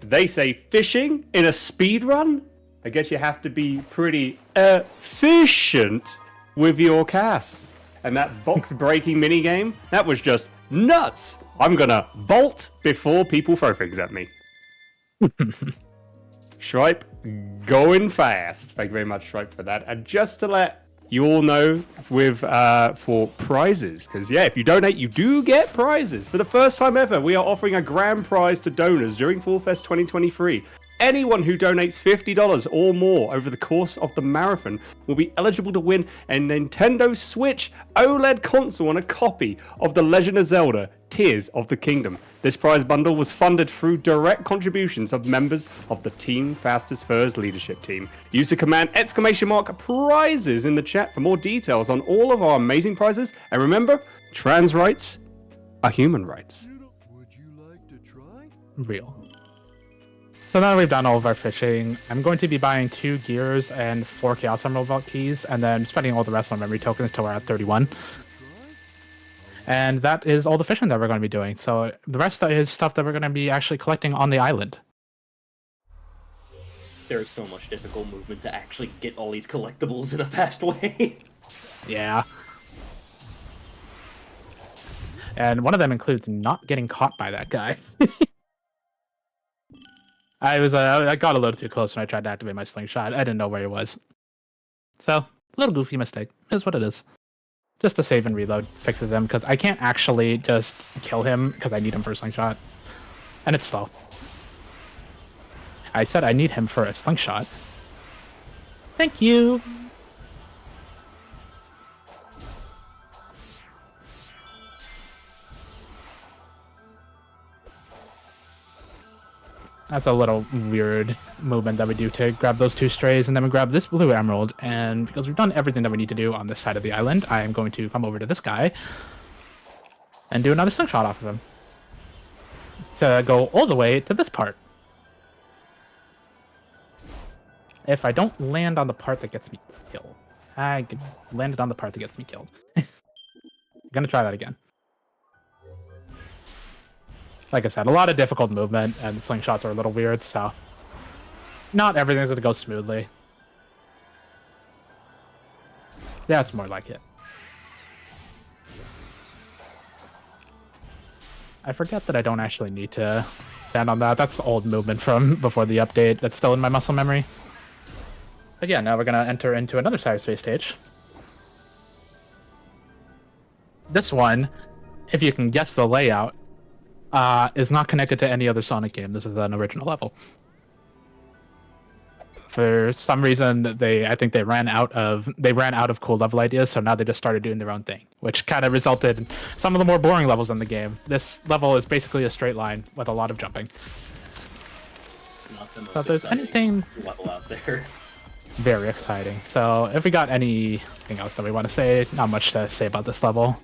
They say fishing in a speed run? I guess you have to be pretty efficient with your casts. And that box breaking minigame, that was just nuts. I'm gonna bolt before people throw things at me. Shripe, going fast. Thank you very much, Shripe, for that. And just to let you all know, with for prizes, because yeah, if you donate, you do get prizes. For the first time ever, we are offering a grand prize to donors during Fall Fest 2023. Anyone who donates $50 or more over the course of the marathon will be eligible to win a Nintendo Switch OLED console and a copy of The Legend of Zelda Tears of the Kingdom. This prize bundle was funded through direct contributions of members of the Team Fastest Furs leadership team. Use the command !prizes in the chat for more details on all of our amazing prizes. And remember, trans rights are human rights. Would you like to try? Real. So now that we've done all of our fishing, I'm going to be buying 2 gears and 4 Chaos Emerald Vault keys, and then spending all the rest on memory tokens till we're at 31. And that is all the fishing that we're going to be doing. So the rest is stuff that we're going to be actually collecting on the island. There's so much difficult movement to actually get all these collectibles in a fast way. Yeah. And one of them includes not getting caught by that guy. I got a little too close when I tried to activate my slingshot. I didn't know where he was. So, a little goofy mistake. Is what it is. Just a save and reload fixes him, because I can't actually just kill him because I need him for a slingshot. And it's slow. I said I need him for a slingshot. Thank you! That's a little weird movement that we do to grab those 2 strays, and then we grab this blue emerald, and because we've done everything that we need to do on this side of the island, I am going to come over to this guy and do another slingshot off of him to go all the way to this part. If I don't land on the part that gets me killed, I landed on the part that gets me killed. I'm gonna try that again. Like I said, a lot of difficult movement, and the slingshots are a little weird, so not everything's going to go smoothly. That's more like it. I forget that I don't actually need to stand on that. That's old movement from before the update. That's still in my muscle memory. But yeah, now we're going to enter into another cyberspace stage. This one, if you can guess the layout, is not connected to any other Sonic game. This is an original level. For some reason, I think they ran out of cool level ideas, so now they just started doing their own thing, which kind of resulted in some of the more boring levels in the game. This level is basically a straight line with a lot of jumping. Not the most So if there's exciting anything level out there. very exciting. So if we got anything else that we want to say, not much to say about this level.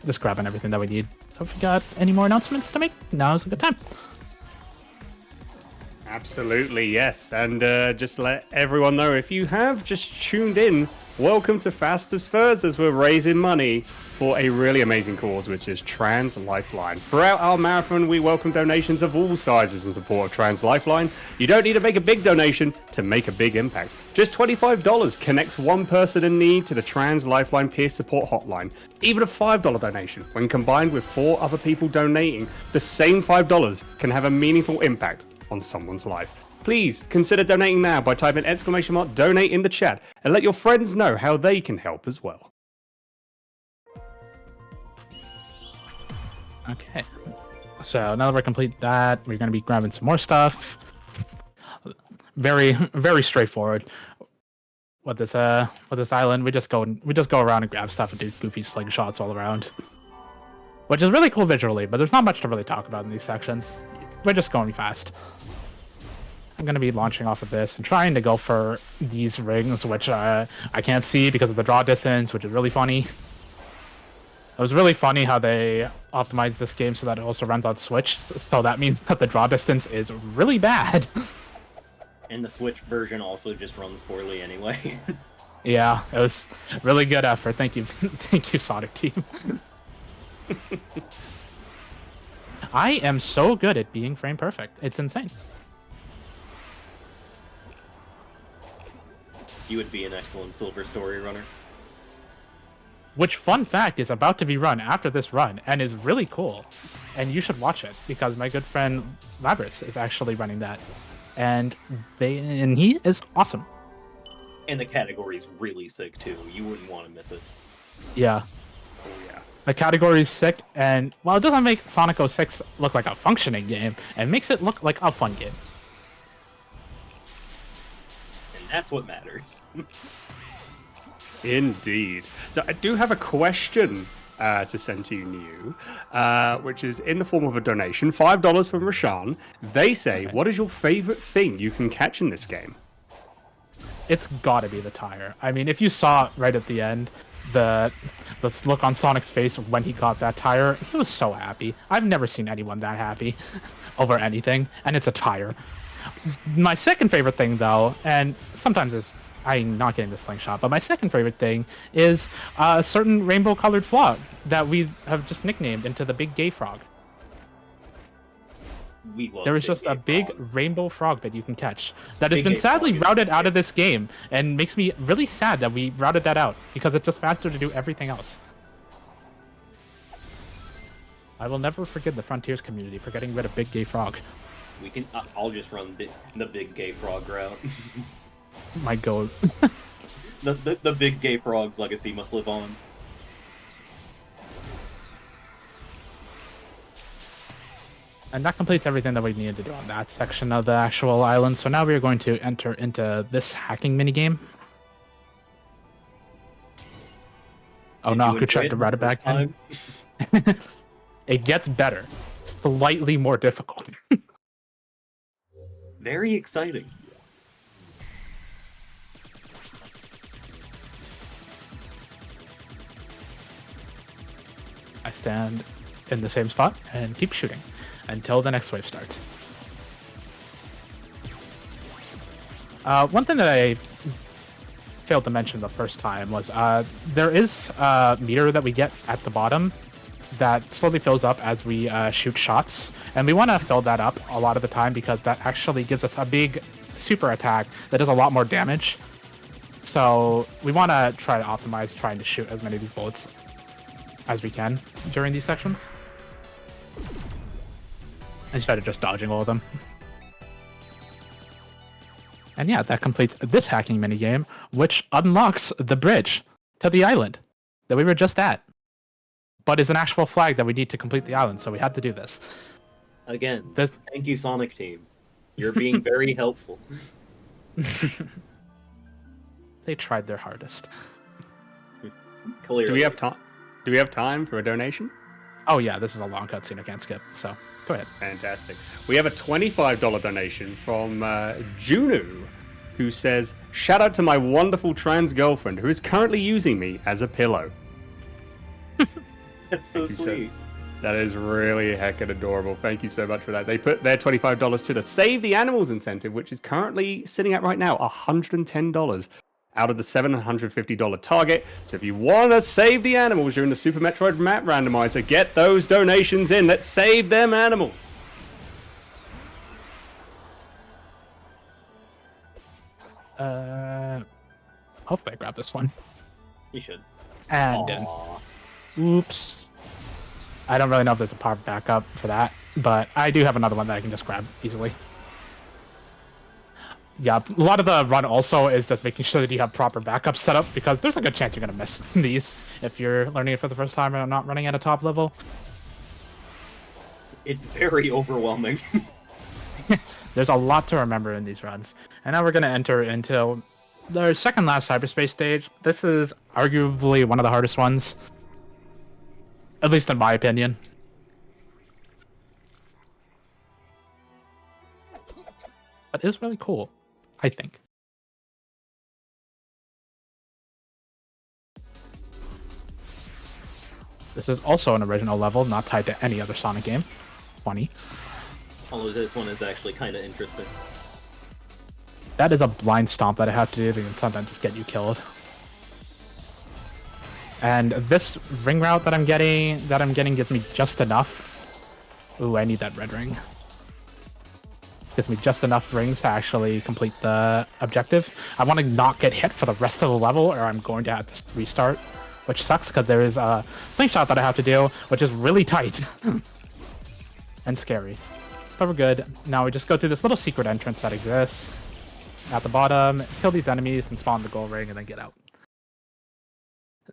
Just grabbing everything that we need. So if we got any more announcements to make, now's a good time. Absolutely, yes. And just to let everyone know, if you have just tuned in, welcome to Fast as Furs as we're raising money for a really amazing cause, which is Trans Lifeline. Throughout our marathon, we welcome donations of all sizes in support of Trans Lifeline. You don't need to make a big donation to make a big impact. Just $25 connects one person in need to the Trans Lifeline peer support hotline. Even a $5 donation, when combined with 4 other people donating, the same $5 can have a meaningful impact on someone's life. Please consider donating now by typing !donate in the chat and let your friends know how they can help as well. Okay. So now that we're complete that, we're going to be grabbing some more stuff. Very, very straightforward. With this island, we just go around and grab stuff and do goofy slingshots all around, which is really cool visually. But there's not much to really talk about in these sections. We're just going fast. I'm going to be launching off of this and trying to go for these rings, which I can't see because of the draw distance, which is really funny. It was really funny how they optimized this game so that it also runs on Switch. So that means that the draw distance is really bad. And the Switch version also just runs poorly anyway. Yeah, it was really good effort. Thank you, thank you, Sonic Team. I am so good at being frame perfect. It's insane. You would be an excellent Silver Story runner. Which, fun fact, is about to be run after this run and is really cool. And you should watch it because my good friend Labris is actually running that. And he is awesome. And the category is really sick too. You wouldn't want to miss it. Yeah. Oh yeah. The category is sick, and while it doesn't make Sonic 06 look like a functioning game, it makes it look like a fun game. And that's what matters. Indeed. So I do have a question to send to you, New, which is in the form of a donation, $5 from Rashan. They say, Okay. What is your favorite thing you can catch in this game? It's gotta be the tire. I mean, if you saw right at the end, the look on Sonic's face when he got that tire, he was so happy. I've never seen anyone that happy over anything, and it's a tire. My second favorite thing, though, and sometimes I'm not getting the slingshot, but my second favorite thing is a certain rainbow-colored frog that we have just nicknamed into the Big Gay Frog. We love There is Big just a Gay big Frog. rainbow frog that you can catch that has Big been Gay sadly Frog is routed big. out of this game, and makes me really sad that we routed that out because it's just faster to do everything else. I will never forgive the Frontiers community for getting rid of Big Gay Frog. We can. I'll just run the Big Gay Frog route. My goal. the Big Gay Frog's legacy must live on. And that completes everything that we needed to do on that section of the actual island. So now we are going to enter into this hacking minigame. Oh Did no, you I could try enjoy to it route it the back first in. It gets better. Slightly more difficult. Very exciting. I stand in the same spot and keep shooting until the next wave starts. One thing that I failed to mention the first time was there is a meter that we get at the bottom that slowly fills up as we shoot shots, and we want to fill that up a lot of the time because that actually gives us a big super attack that does a lot more damage. So we want to try to optimize trying to shoot as many of these bullets as we can during these sections, instead of just dodging all of them. And yeah, that completes this hacking minigame, which unlocks the bridge to the island that we were just at, but is an actual flag that we need to complete the island, so we had to do this. Again, There's- thank you, Sonic Team. You're being very helpful. They tried their hardest. Clearly. Do we have time? Do we have time for a donation? Oh yeah, this is a long cutscene I can't skip, so go ahead. Fantastic. We have a $25 donation from Junu, who says, Shout out to my wonderful trans girlfriend who is currently using me as a pillow. That's so Thank you, sir. sweet. That is really heckin' adorable. Thank you so much for that. They put their $25 to the Save the Animals incentive, which is currently sitting at right now $110 out of the $750 target. So if you want to save the animals during the Super Metroid Map Randomizer, get those donations in. Let's save them animals. Hopefully I grab this one. You should. And didn't. Aw. Oops. I don't really know if there's a power backup for that, but I do have another one that I can just grab easily. Yeah, a lot of the run also is just making sure that you have proper backup set up, because there's a good chance you're going to miss these if you're learning it for the first time and not running at a top level. It's very overwhelming. There's a lot to remember in these runs. And now we're going to enter into the second last cyberspace stage. This is arguably one of the hardest ones, at least in my opinion. But it's really cool, I think. This is also an original level, not tied to any other Sonic game. Funny. Although this one is actually kind of interesting. That is a blind stomp that I have to do that can sometimes just get you killed. And this ring route that I'm getting gives me just enough. Ooh, I need that red ring. Gives me just enough rings to actually complete the objective. I want to not get hit for the rest of the level, or I'm going to have to restart, which sucks because there is a slingshot that I have to do, which is really tight and scary. But we're good. Now we just go through this little secret entrance that exists at the bottom, kill these enemies, and spawn the gold ring, and then get out.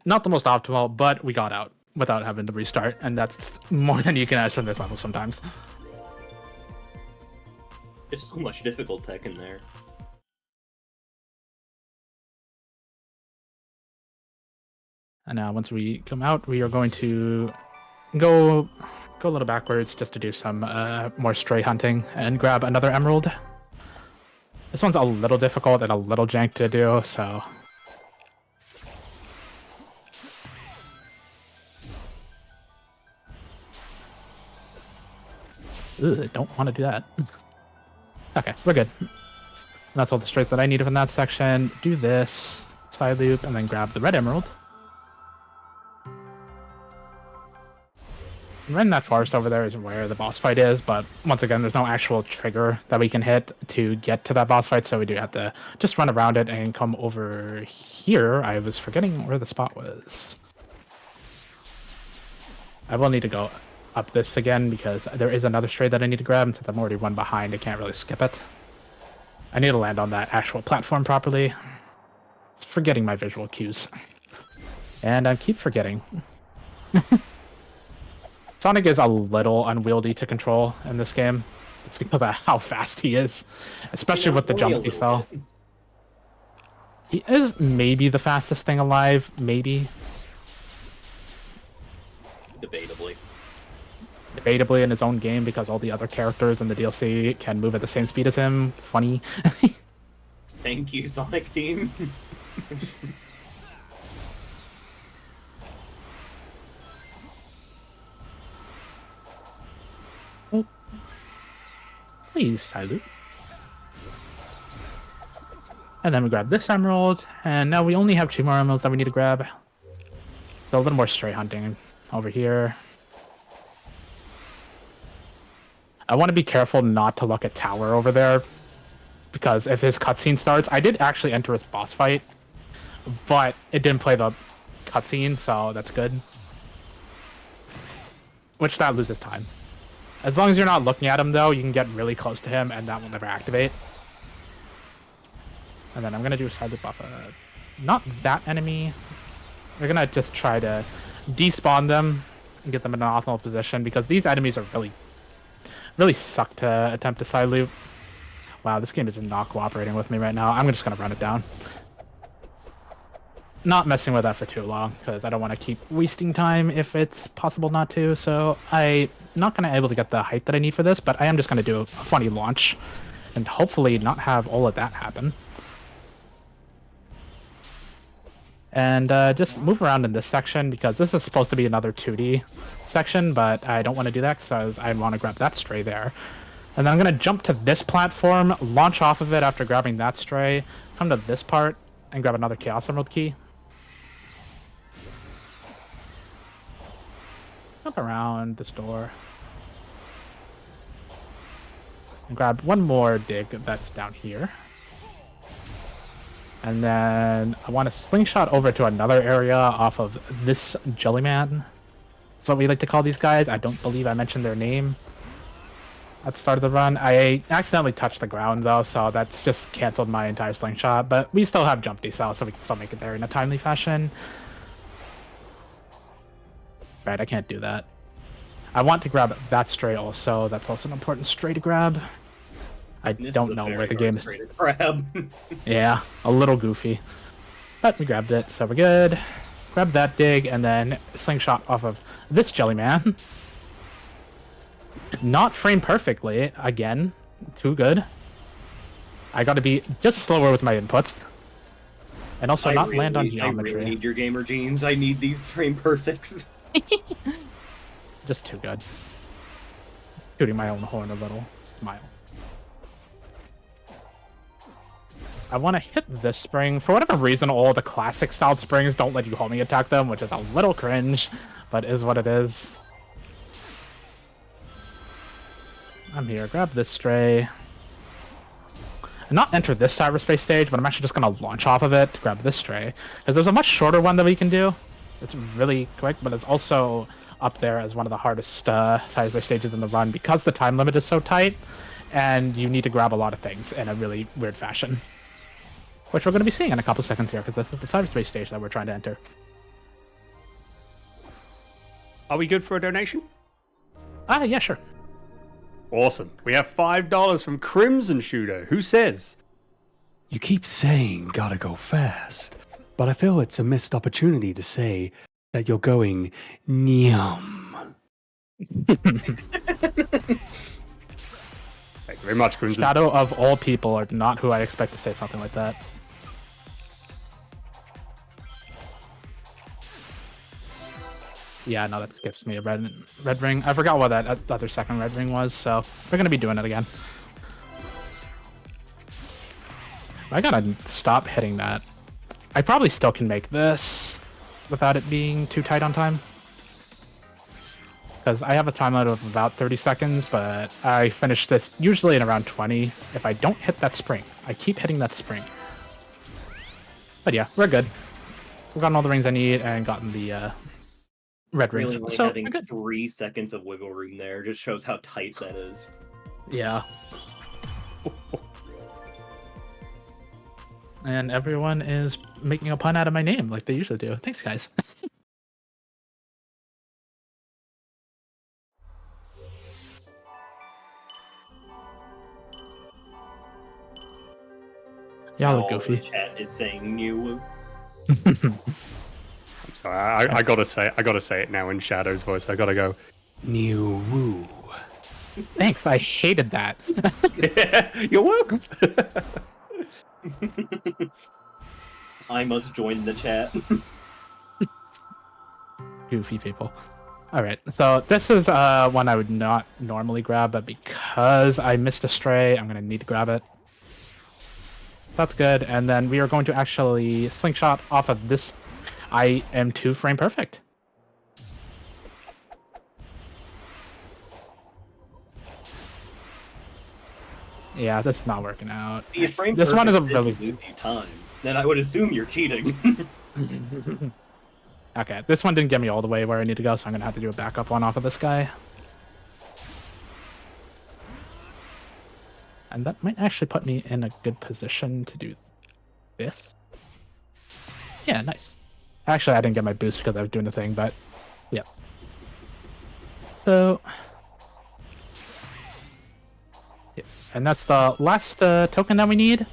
Not the most optimal, but we got out without having to restart, and that's more than you can ask from this level sometimes. There's so much difficult tech in there. And now once we come out, we are going to go a little backwards just to do some more stray hunting and grab another emerald. This one's a little difficult and a little jank to do, so... Ugh, don't want to do that. Okay, we're good. That's all the strays that I needed from that section. Do this, side loop, and then grab the red emerald. Right in that forest over there is where the boss fight is, but once again, there's no actual trigger that we can hit to get to that boss fight, so we do have to just run around it and come over here. I was forgetting where the spot was. I will need to go up this again because there is another stray that I need to grab, and since I'm already one behind, I can't really skip it. I need to land on that actual platform properly. It's forgetting my visual cues. And I keep forgetting. Sonic is a little unwieldy to control in this game. It's because of how fast he is, especially with the jump style. He is maybe the fastest thing alive, maybe. Debatably. Debatably in his own game because all the other characters in the DLC can move at the same speed as him. Funny. Thank you, Sonic Team. Please, salute. And then we grab this emerald, and now we only have 2 more emeralds that we need to grab. So a little more stray hunting over here. I want to be careful not to look at Tower over there, because if his cutscene starts, I did actually enter his boss fight, but it didn't play the cutscene, so that's good. Which that loses time. As long as you're not looking at him, though, you can get really close to him, and that will never activate. And then I'm going to do a side loop off not that enemy. We're going to just try to despawn them and get them in an optimal position, because these enemies are really suck to attempt to side loop. Wow, this game is just not cooperating with me right now. I'm just going to run it down. Not messing with that for too long, because I don't want to keep wasting time if it's possible not to. So I'm not going to be able to get the height that I need for this, but I am just going to do a funny launch and hopefully not have all of that happen. And just move around in this section because this is supposed to be another 2D section, but I don't want to do that because I want to grab that stray there. And then I'm going to jump to this platform, launch off of it after grabbing that stray, come to this part, and grab another Chaos Emerald key. Jump around this door. And grab one more dig that's down here. And then I want to slingshot over to another area off of this Jellyman. That's what we like to call these guys. I don't believe I mentioned their name at the start of the run. I accidentally touched the ground though, so that's just canceled my entire slingshot. But we still have jump decel, so we can still make it there in a timely fashion. Right, I can't do that. I want to grab that stray also. That's also an important stray to grab. I don't know where the game is. Grab. Yeah, a little goofy. But we grabbed it, so we're good. Grab that dig, and then slingshot off of this Jellyman. Not framed perfectly, again. Too good. I gotta be just slower with my inputs. And also not land on geometry. I really need your gamer genes. I need these frame perfects. Just too good. Shooting my own horn a little. Smile. I want to hit this spring. For whatever reason, all the classic style springs don't let you homing attack them, which is a little cringe, but is what it is. I'm here. Grab this stray. And not enter this cyberspace stage, but I'm actually just going to launch off of it to grab this stray. Because there's a much shorter one that we can do. It's really quick, but it's also up there as one of the hardest cyberspace stages in the run because the time limit is so tight, and you need to grab a lot of things in a really weird fashion. Which we're going to be seeing in a couple seconds here, because this is the cyberspace stage that we're trying to enter. Are we good for a donation? Yeah, sure. Awesome. We have $5 from Crimson Shooter, who says, "You keep saying gotta go fast, but I feel it's a missed opportunity to say that you're going nyum." Thank you very much, Crimson. Shadow of all people are not who I expect to say something like that. Yeah, no, that skips me a red ring. I forgot what that other second red ring was, so we're gonna be doing it again. I gotta stop hitting that. I probably still can make this without it being too tight on time. Because I have a time limit of about 30 seconds, but I finish this usually in around 20 if I don't hit that spring. I keep hitting that spring. But yeah, we're good. We've gotten all the rings I need and gotten the red rings. Really, like, so having 3 seconds of wiggle room there just shows how tight that is. Yeah. And everyone is making a pun out of my name like they usually do. Thanks, guys. Y'all look All goofy. the chat is saying new. I'm sorry, I gotta say it now in Shadow's voice. I gotta go, new woo. Thanks, I hated that. You're welcome. I must join the chat. Goofy people. Alright, so this is one I would not normally grab, but because I missed a stray, I'm going to need to grab it. That's good, and then we are going to actually slingshot off of this. I am 2 frame perfect. Yeah, this is not working out. The frame This one is a perfect really... lose you time. Then I would assume you're cheating. Okay, this one didn't get me all the way where I need to go, so I'm going to have to do a backup one off of this guy. And that might actually put me in a good position to do this. Yeah, nice. Actually, I didn't get my boost because I was doing the thing, but yeah. So... yeah. And that's the last token that we need.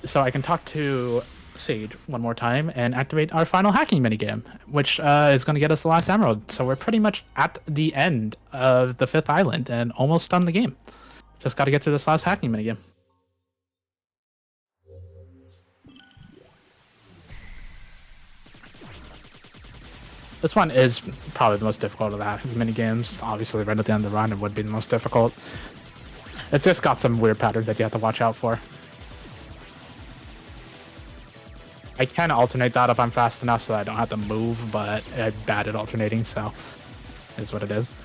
So I can talk to Sage one more time and activate our final hacking minigame, which is going to get us the last emerald. So we're pretty much at the end of the 5th island and almost done the game. Just got to get to this last hacking minigame. This one is probably the most difficult of the mini games. Obviously, right at the end of the run, it would be the most difficult. It's just got some weird patterns that you have to watch out for. I can alternate that if I'm fast enough so that I don't have to move, but I'm bad at alternating, so is what it is.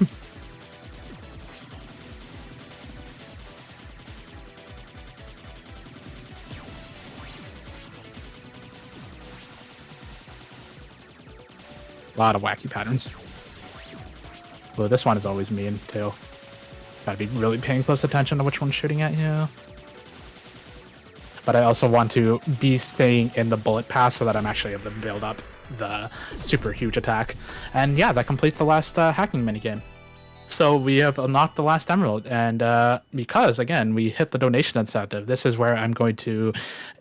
A lot of wacky patterns. Well, this one is always mean, too. Gotta be really paying close attention to which one's shooting at you. But I also want to be staying in the bullet path so that I'm actually able to build up the super huge attack. And yeah, that completes the last hacking minigame. So we have unlocked the last emerald, and because, again, we hit the donation incentive, this is where I'm going to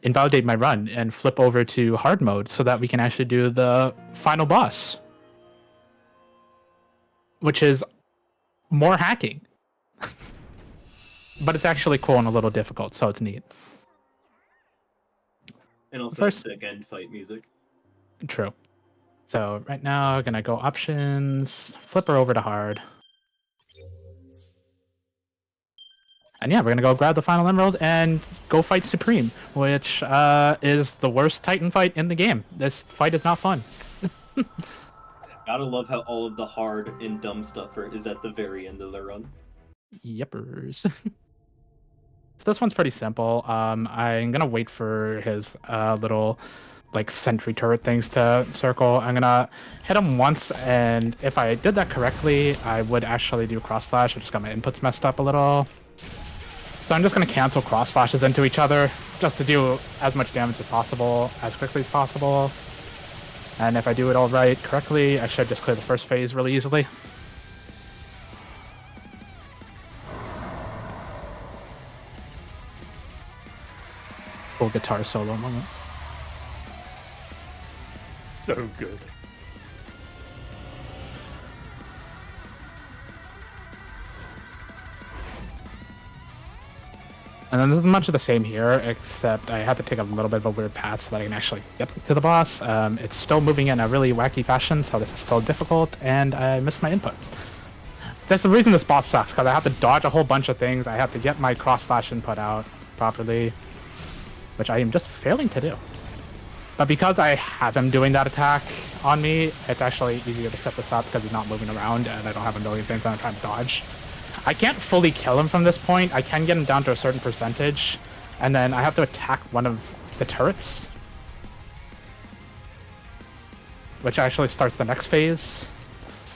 invalidate my run and flip over to hard mode so that we can actually do the final boss, which is more hacking. But it's actually cool and a little difficult, so it's neat. And also First- sick end fight music. True. So right now, I'm gonna go options, flip her over to hard. And yeah, we're gonna go grab the final emerald and go fight Supreme, which is the worst Titan fight in the game. This fight is not fun. Gotta love how all of the hard and dumb stuff is at the very end of the run. Yepers. So this one's pretty simple. I'm gonna wait for his little like sentry turret things to circle. I'm gonna hit him once, and if I did that correctly, I would actually do cross slash. I just got my inputs messed up a little. So I'm just gonna cancel cross slashes into each other just to do as much damage as possible, as quickly as possible. And if I do it all right correctly, I should just clear the first phase really easily. Full guitar solo moment. So good. And then there's much of the same here, except I have to take a little bit of a weird path so that I can actually get to the boss. It's still moving in a really wacky fashion, so this is still difficult, and I missed my input. That's the reason this boss sucks, because I have to dodge a whole bunch of things. I have to get my cross slash input out properly, which I am just failing to do. But because I have him doing that attack on me, it's actually easier to set this up because he's not moving around, and I don't have a million things that I'm trying to dodge. I can't fully kill him from this point. I can get him down to a certain percentage, and then I have to attack one of the turrets, which actually starts the next phase.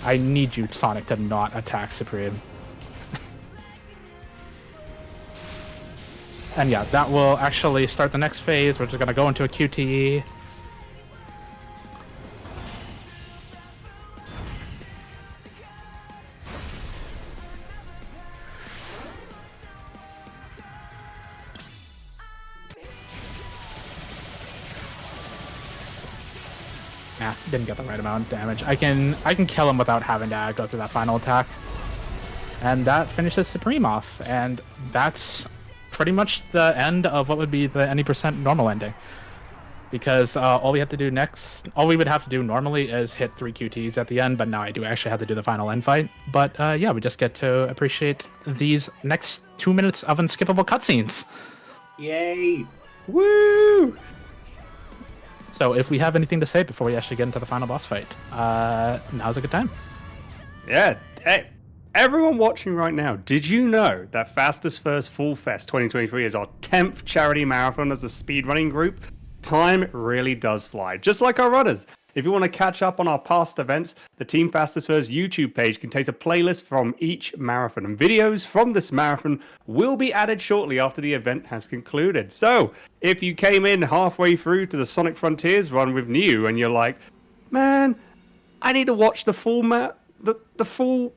I need you, Sonic, to not attack Supreme. And yeah, that will actually start the next phase, which is going to go into a QTE. Nah, didn't get the right amount of damage. I can kill him without having to go through that final attack. And that finishes Supreme off. And that's pretty much the end of what would be the any percent normal ending. Because all we would have to do normally is hit 3 QTs at the end, but now I do actually have to do the final end fight. But yeah, we just get to appreciate these next 2 minutes of unskippable cutscenes. Yay! Woo! So if we have anything to say before we actually get into the final boss fight, now's a good time. Yeah. Hey, everyone watching right now, did you know that Fastest First Fall Fest 2023 is our 10th charity marathon as a speedrunning group? Time really does fly, just like our runners. If you want to catch up on our past events, the Team Fastest First YouTube page contains a playlist from each marathon, and videos from this marathon will be added shortly after the event has concluded. So, if you came in halfway through to the Sonic Frontiers run with New and you're like, man, I need to watch the full the full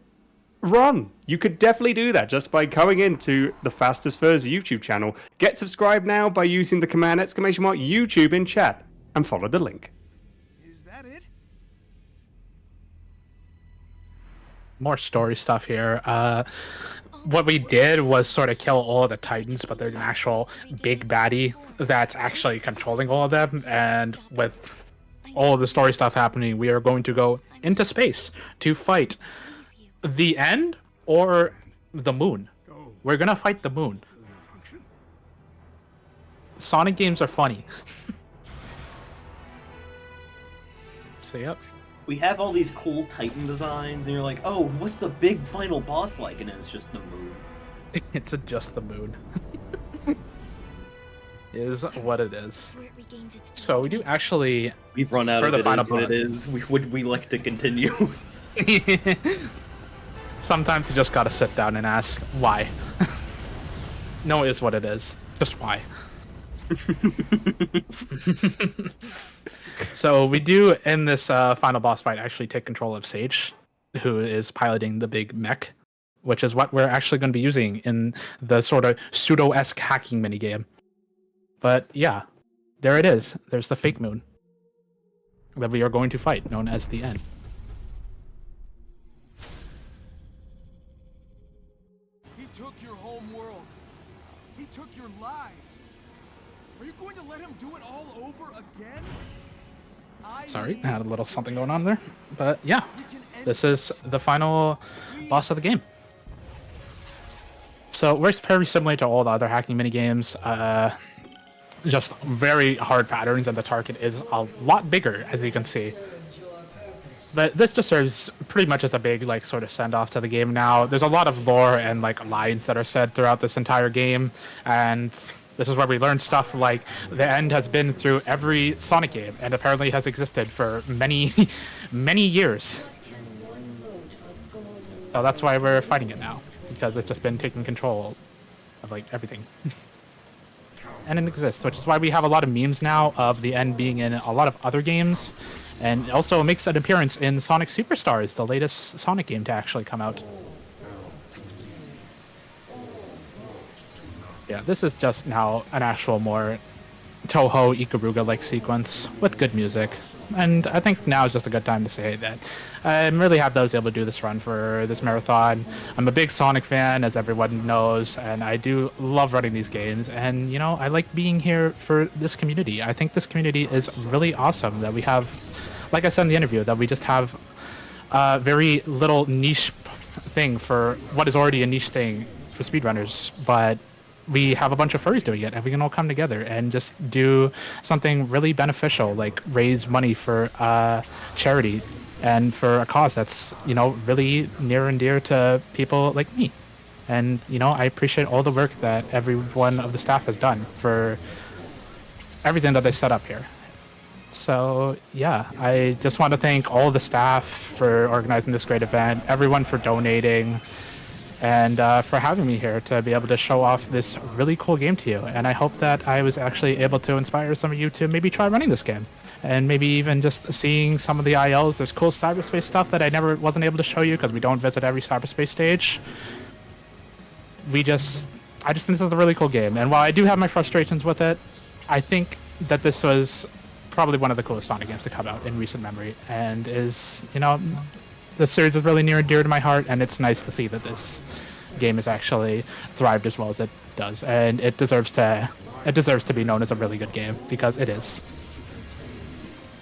run, you could definitely do that just by going into the Fastest First YouTube channel. Get subscribed now by using the command !YouTube in chat and follow the link. Is that it? More story stuff here. What we did was sort of kill all of the Titans, but there's an actual big baddie that's actually controlling all of them, and with all of the story stuff happening, we are going to go into space to fight the end or the moon. We're gonna fight the moon. Sonic games are funny. So yep. We have all these cool Titan designs, and you're like, oh, what's the big final boss like? And it's just the moon. It's just the moon. Is what it is. So we do actually. We've run out For of the it. final Is what it boss. is. Would we like to continue? Sometimes you just gotta sit down and ask why. No, it is what it is. Just why. So we do in this final boss fight actually take control of Sage, who is piloting the big mech, which is what we're actually going to be using in the sort of pseudo-esque hacking minigame. But yeah, there it is. There's the fake moon that we are going to fight, known as the End. He took your home world. He took your lives. Are you going to let him do it all over again? Sorry, I had a little something going on there. But yeah, this is the final boss of the game. So it works very similar to all the other hacking minigames. Just very hard patterns, and the target is a lot bigger, as you can see. But this just serves pretty much as a big, like, sort of send-off to the game now. There's a lot of lore and, like, lines that are said throughout this entire game, and this is where we learn stuff like the End has been through every Sonic game, and apparently has existed for many, many years. So that's why we're fighting it now, because it's just been taking control of, like, everything. And it exists, which is why we have a lot of memes now of the End being in a lot of other games, and it also makes an appearance in Sonic Superstars, the latest Sonic game to actually come out. Yeah, this is just now an actual more Toho Ikaruga-like sequence with good music. And I think now is just a good time to say that I'm really happy that I was able to do this run for this marathon. I'm a big Sonic fan, as everyone knows, and I do love running these games. And, you know, I like being here for this community. I think this community is really awesome that we have, like I said in the interview, that we just have a very little niche thing for what is already a niche thing for speedrunners, but we have a bunch of furries doing it, and we can all come together and just do something really beneficial, like raise money for charity and for a cause that's, you know, really near and dear to people like me. And, you know, I appreciate all the work that every one of the staff has done for everything that they set up here. So, yeah, I just want to thank all the staff for organizing this great event, everyone for donating, and for having me here to be able to show off this really cool game to you. And I hope that I was actually able to inspire some of you to maybe try running this game. And maybe even just seeing some of the ILs. There's cool cyberspace stuff that I wasn't able to show you because we don't visit every cyberspace stage. I just think this is a really cool game. And while I do have my frustrations with it, I think that this was probably one of the coolest Sonic games to come out in recent memory. And is, you know, this series is really near and dear to my heart, and it's nice to see that this game has actually thrived as well as it does, and it deserves to be known as a really good game, because it is.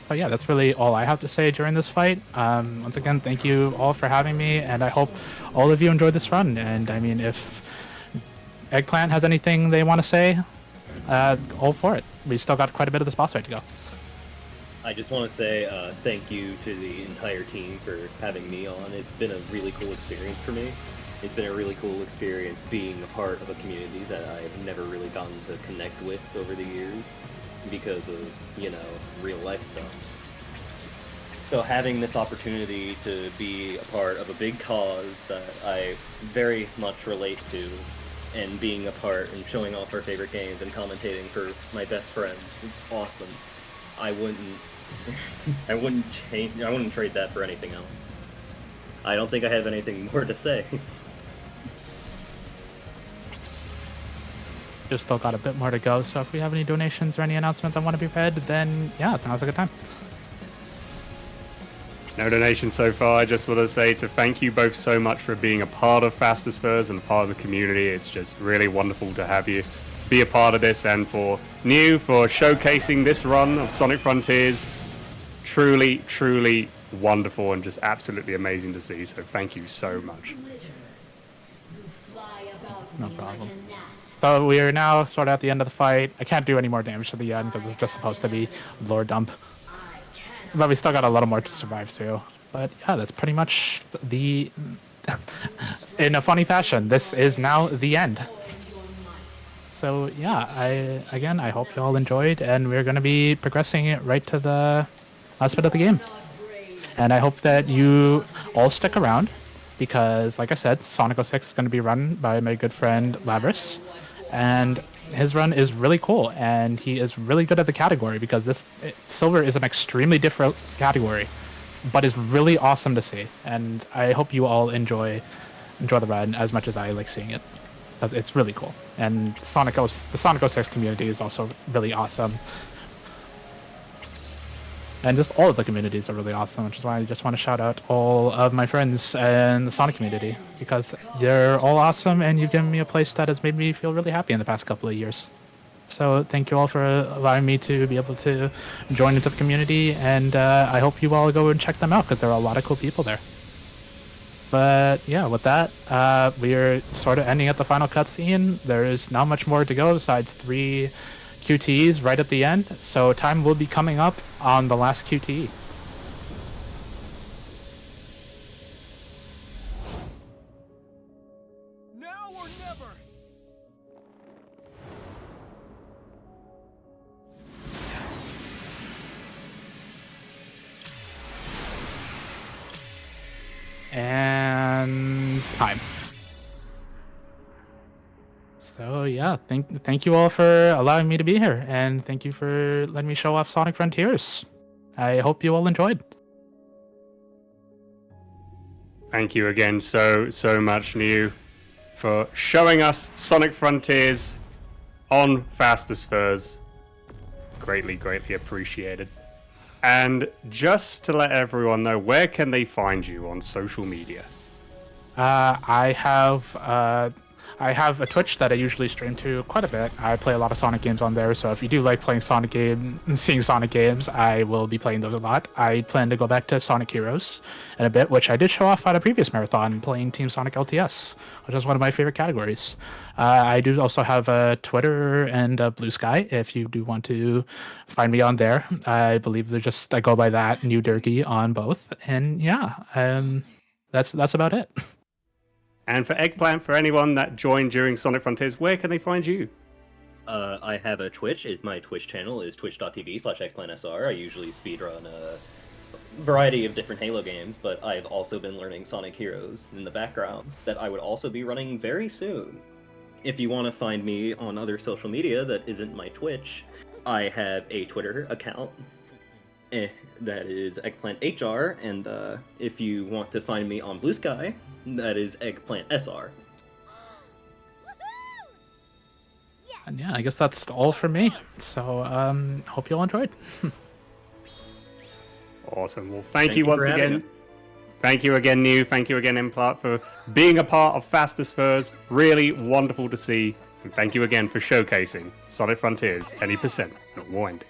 But yeah, that's really all I have to say during this fight. Once again, thank you all for having me, and I hope all of you enjoyed this run. And I mean, if Eggplant has anything they want to say, all for it. We still got quite a bit of this boss fight to go. I just want to say thank you to the entire team for having me on. It's been a really cool experience for me. It's been a really cool experience being a part of a community that I've never really gotten to connect with over the years because of, you know, real life stuff. So having this opportunity to be a part of a big cause that I very much relate to, and being a part and showing off our favorite games and commentating for my best friends, it's awesome. I wouldn't trade that for anything else. I don't think I have anything more to say. Just still got a bit more to go, so if we have any donations or any announcements that want to be read, then yeah, now's a good time. No donations so far. I just want to say to thank you both so much for being a part of Fastest Furs and a part of the community. It's just really wonderful to have you be a part of this, and for showcasing this run of Sonic Frontiers. truly, truly wonderful and just absolutely amazing to see. So thank you so much. No problem. So we are now sort of at the end of the fight. I can't do any more damage to the end because it's just supposed to be lore dump. But we still got a little more to survive through. But yeah, that's pretty much the... in a funny fashion, this is now the end. So yeah, I hope you all enjoyed, and we're going to be progressing it right to the last bit of the game. And I hope that you all stick around, because like I said, Sonic 06 is going to be run by my good friend Labris, and his run is really cool, and he is really good at the category, because Silver is an extremely different category, but is really awesome to see. And I hope you all enjoy the run as much as I like seeing it. It's really cool. And the Sonic 06 community is also really awesome. And just all of the communities are really awesome, which is why I just want to shout out all of my friends in the Sonic community, because they're all awesome, and you've given me a place that has made me feel really happy in the past couple of years. So thank you all for allowing me to be able to join into the community, and I hope you all go and check them out, because there are a lot of cool people there. But yeah, with that, we are sort of ending at the final cutscene. There is not much more to go besides 3 QTEs right at the end, so time will be coming up on the last QTE. Now or never! And time. So yeah, thank you all for allowing me to be here, and thank you for letting me show off Sonic Frontiers. I hope you all enjoyed. Thank you again so much, New, for showing us Sonic Frontiers on Fastest Furs. Greatly appreciated. And just to let everyone know, where can they find you on social media? I have a Twitch that I usually stream to quite a bit. I play a lot of Sonic games on there, so if you do like playing Sonic games, seeing Sonic games, I will be playing those a lot. I plan to go back to Sonic Heroes in a bit, which I did show off at a previous marathon, playing Team Sonic LTS, which is one of my favorite categories. I do also have a Twitter and a Blue Sky, if you do want to find me on there. I believe I go by that, New Durkee, on both. And yeah, that's about it. And for Eggplant, for anyone that joined during Sonic Frontiers, where can they find you? I have a Twitch. My Twitch channel is twitch.tv/eggplantsr. I usually speedrun a variety of different Halo games, but I've also been learning Sonic Heroes in the background that I would also be running very soon. If you want to find me on other social media that isn't my Twitch, I have a Twitter account. That is EggplantHR, and if you want to find me on Blue Sky, that is EggplantSR. And yeah, I guess that's all for me. So, hope you all enjoyed. Awesome. Well, thank you once for having again. us. Thank you again, New. Thank you again, Implant, for being a part of Fastest Furs. Really wonderful to see. And thank you again for showcasing Sonic Frontiers, any %, not more ending.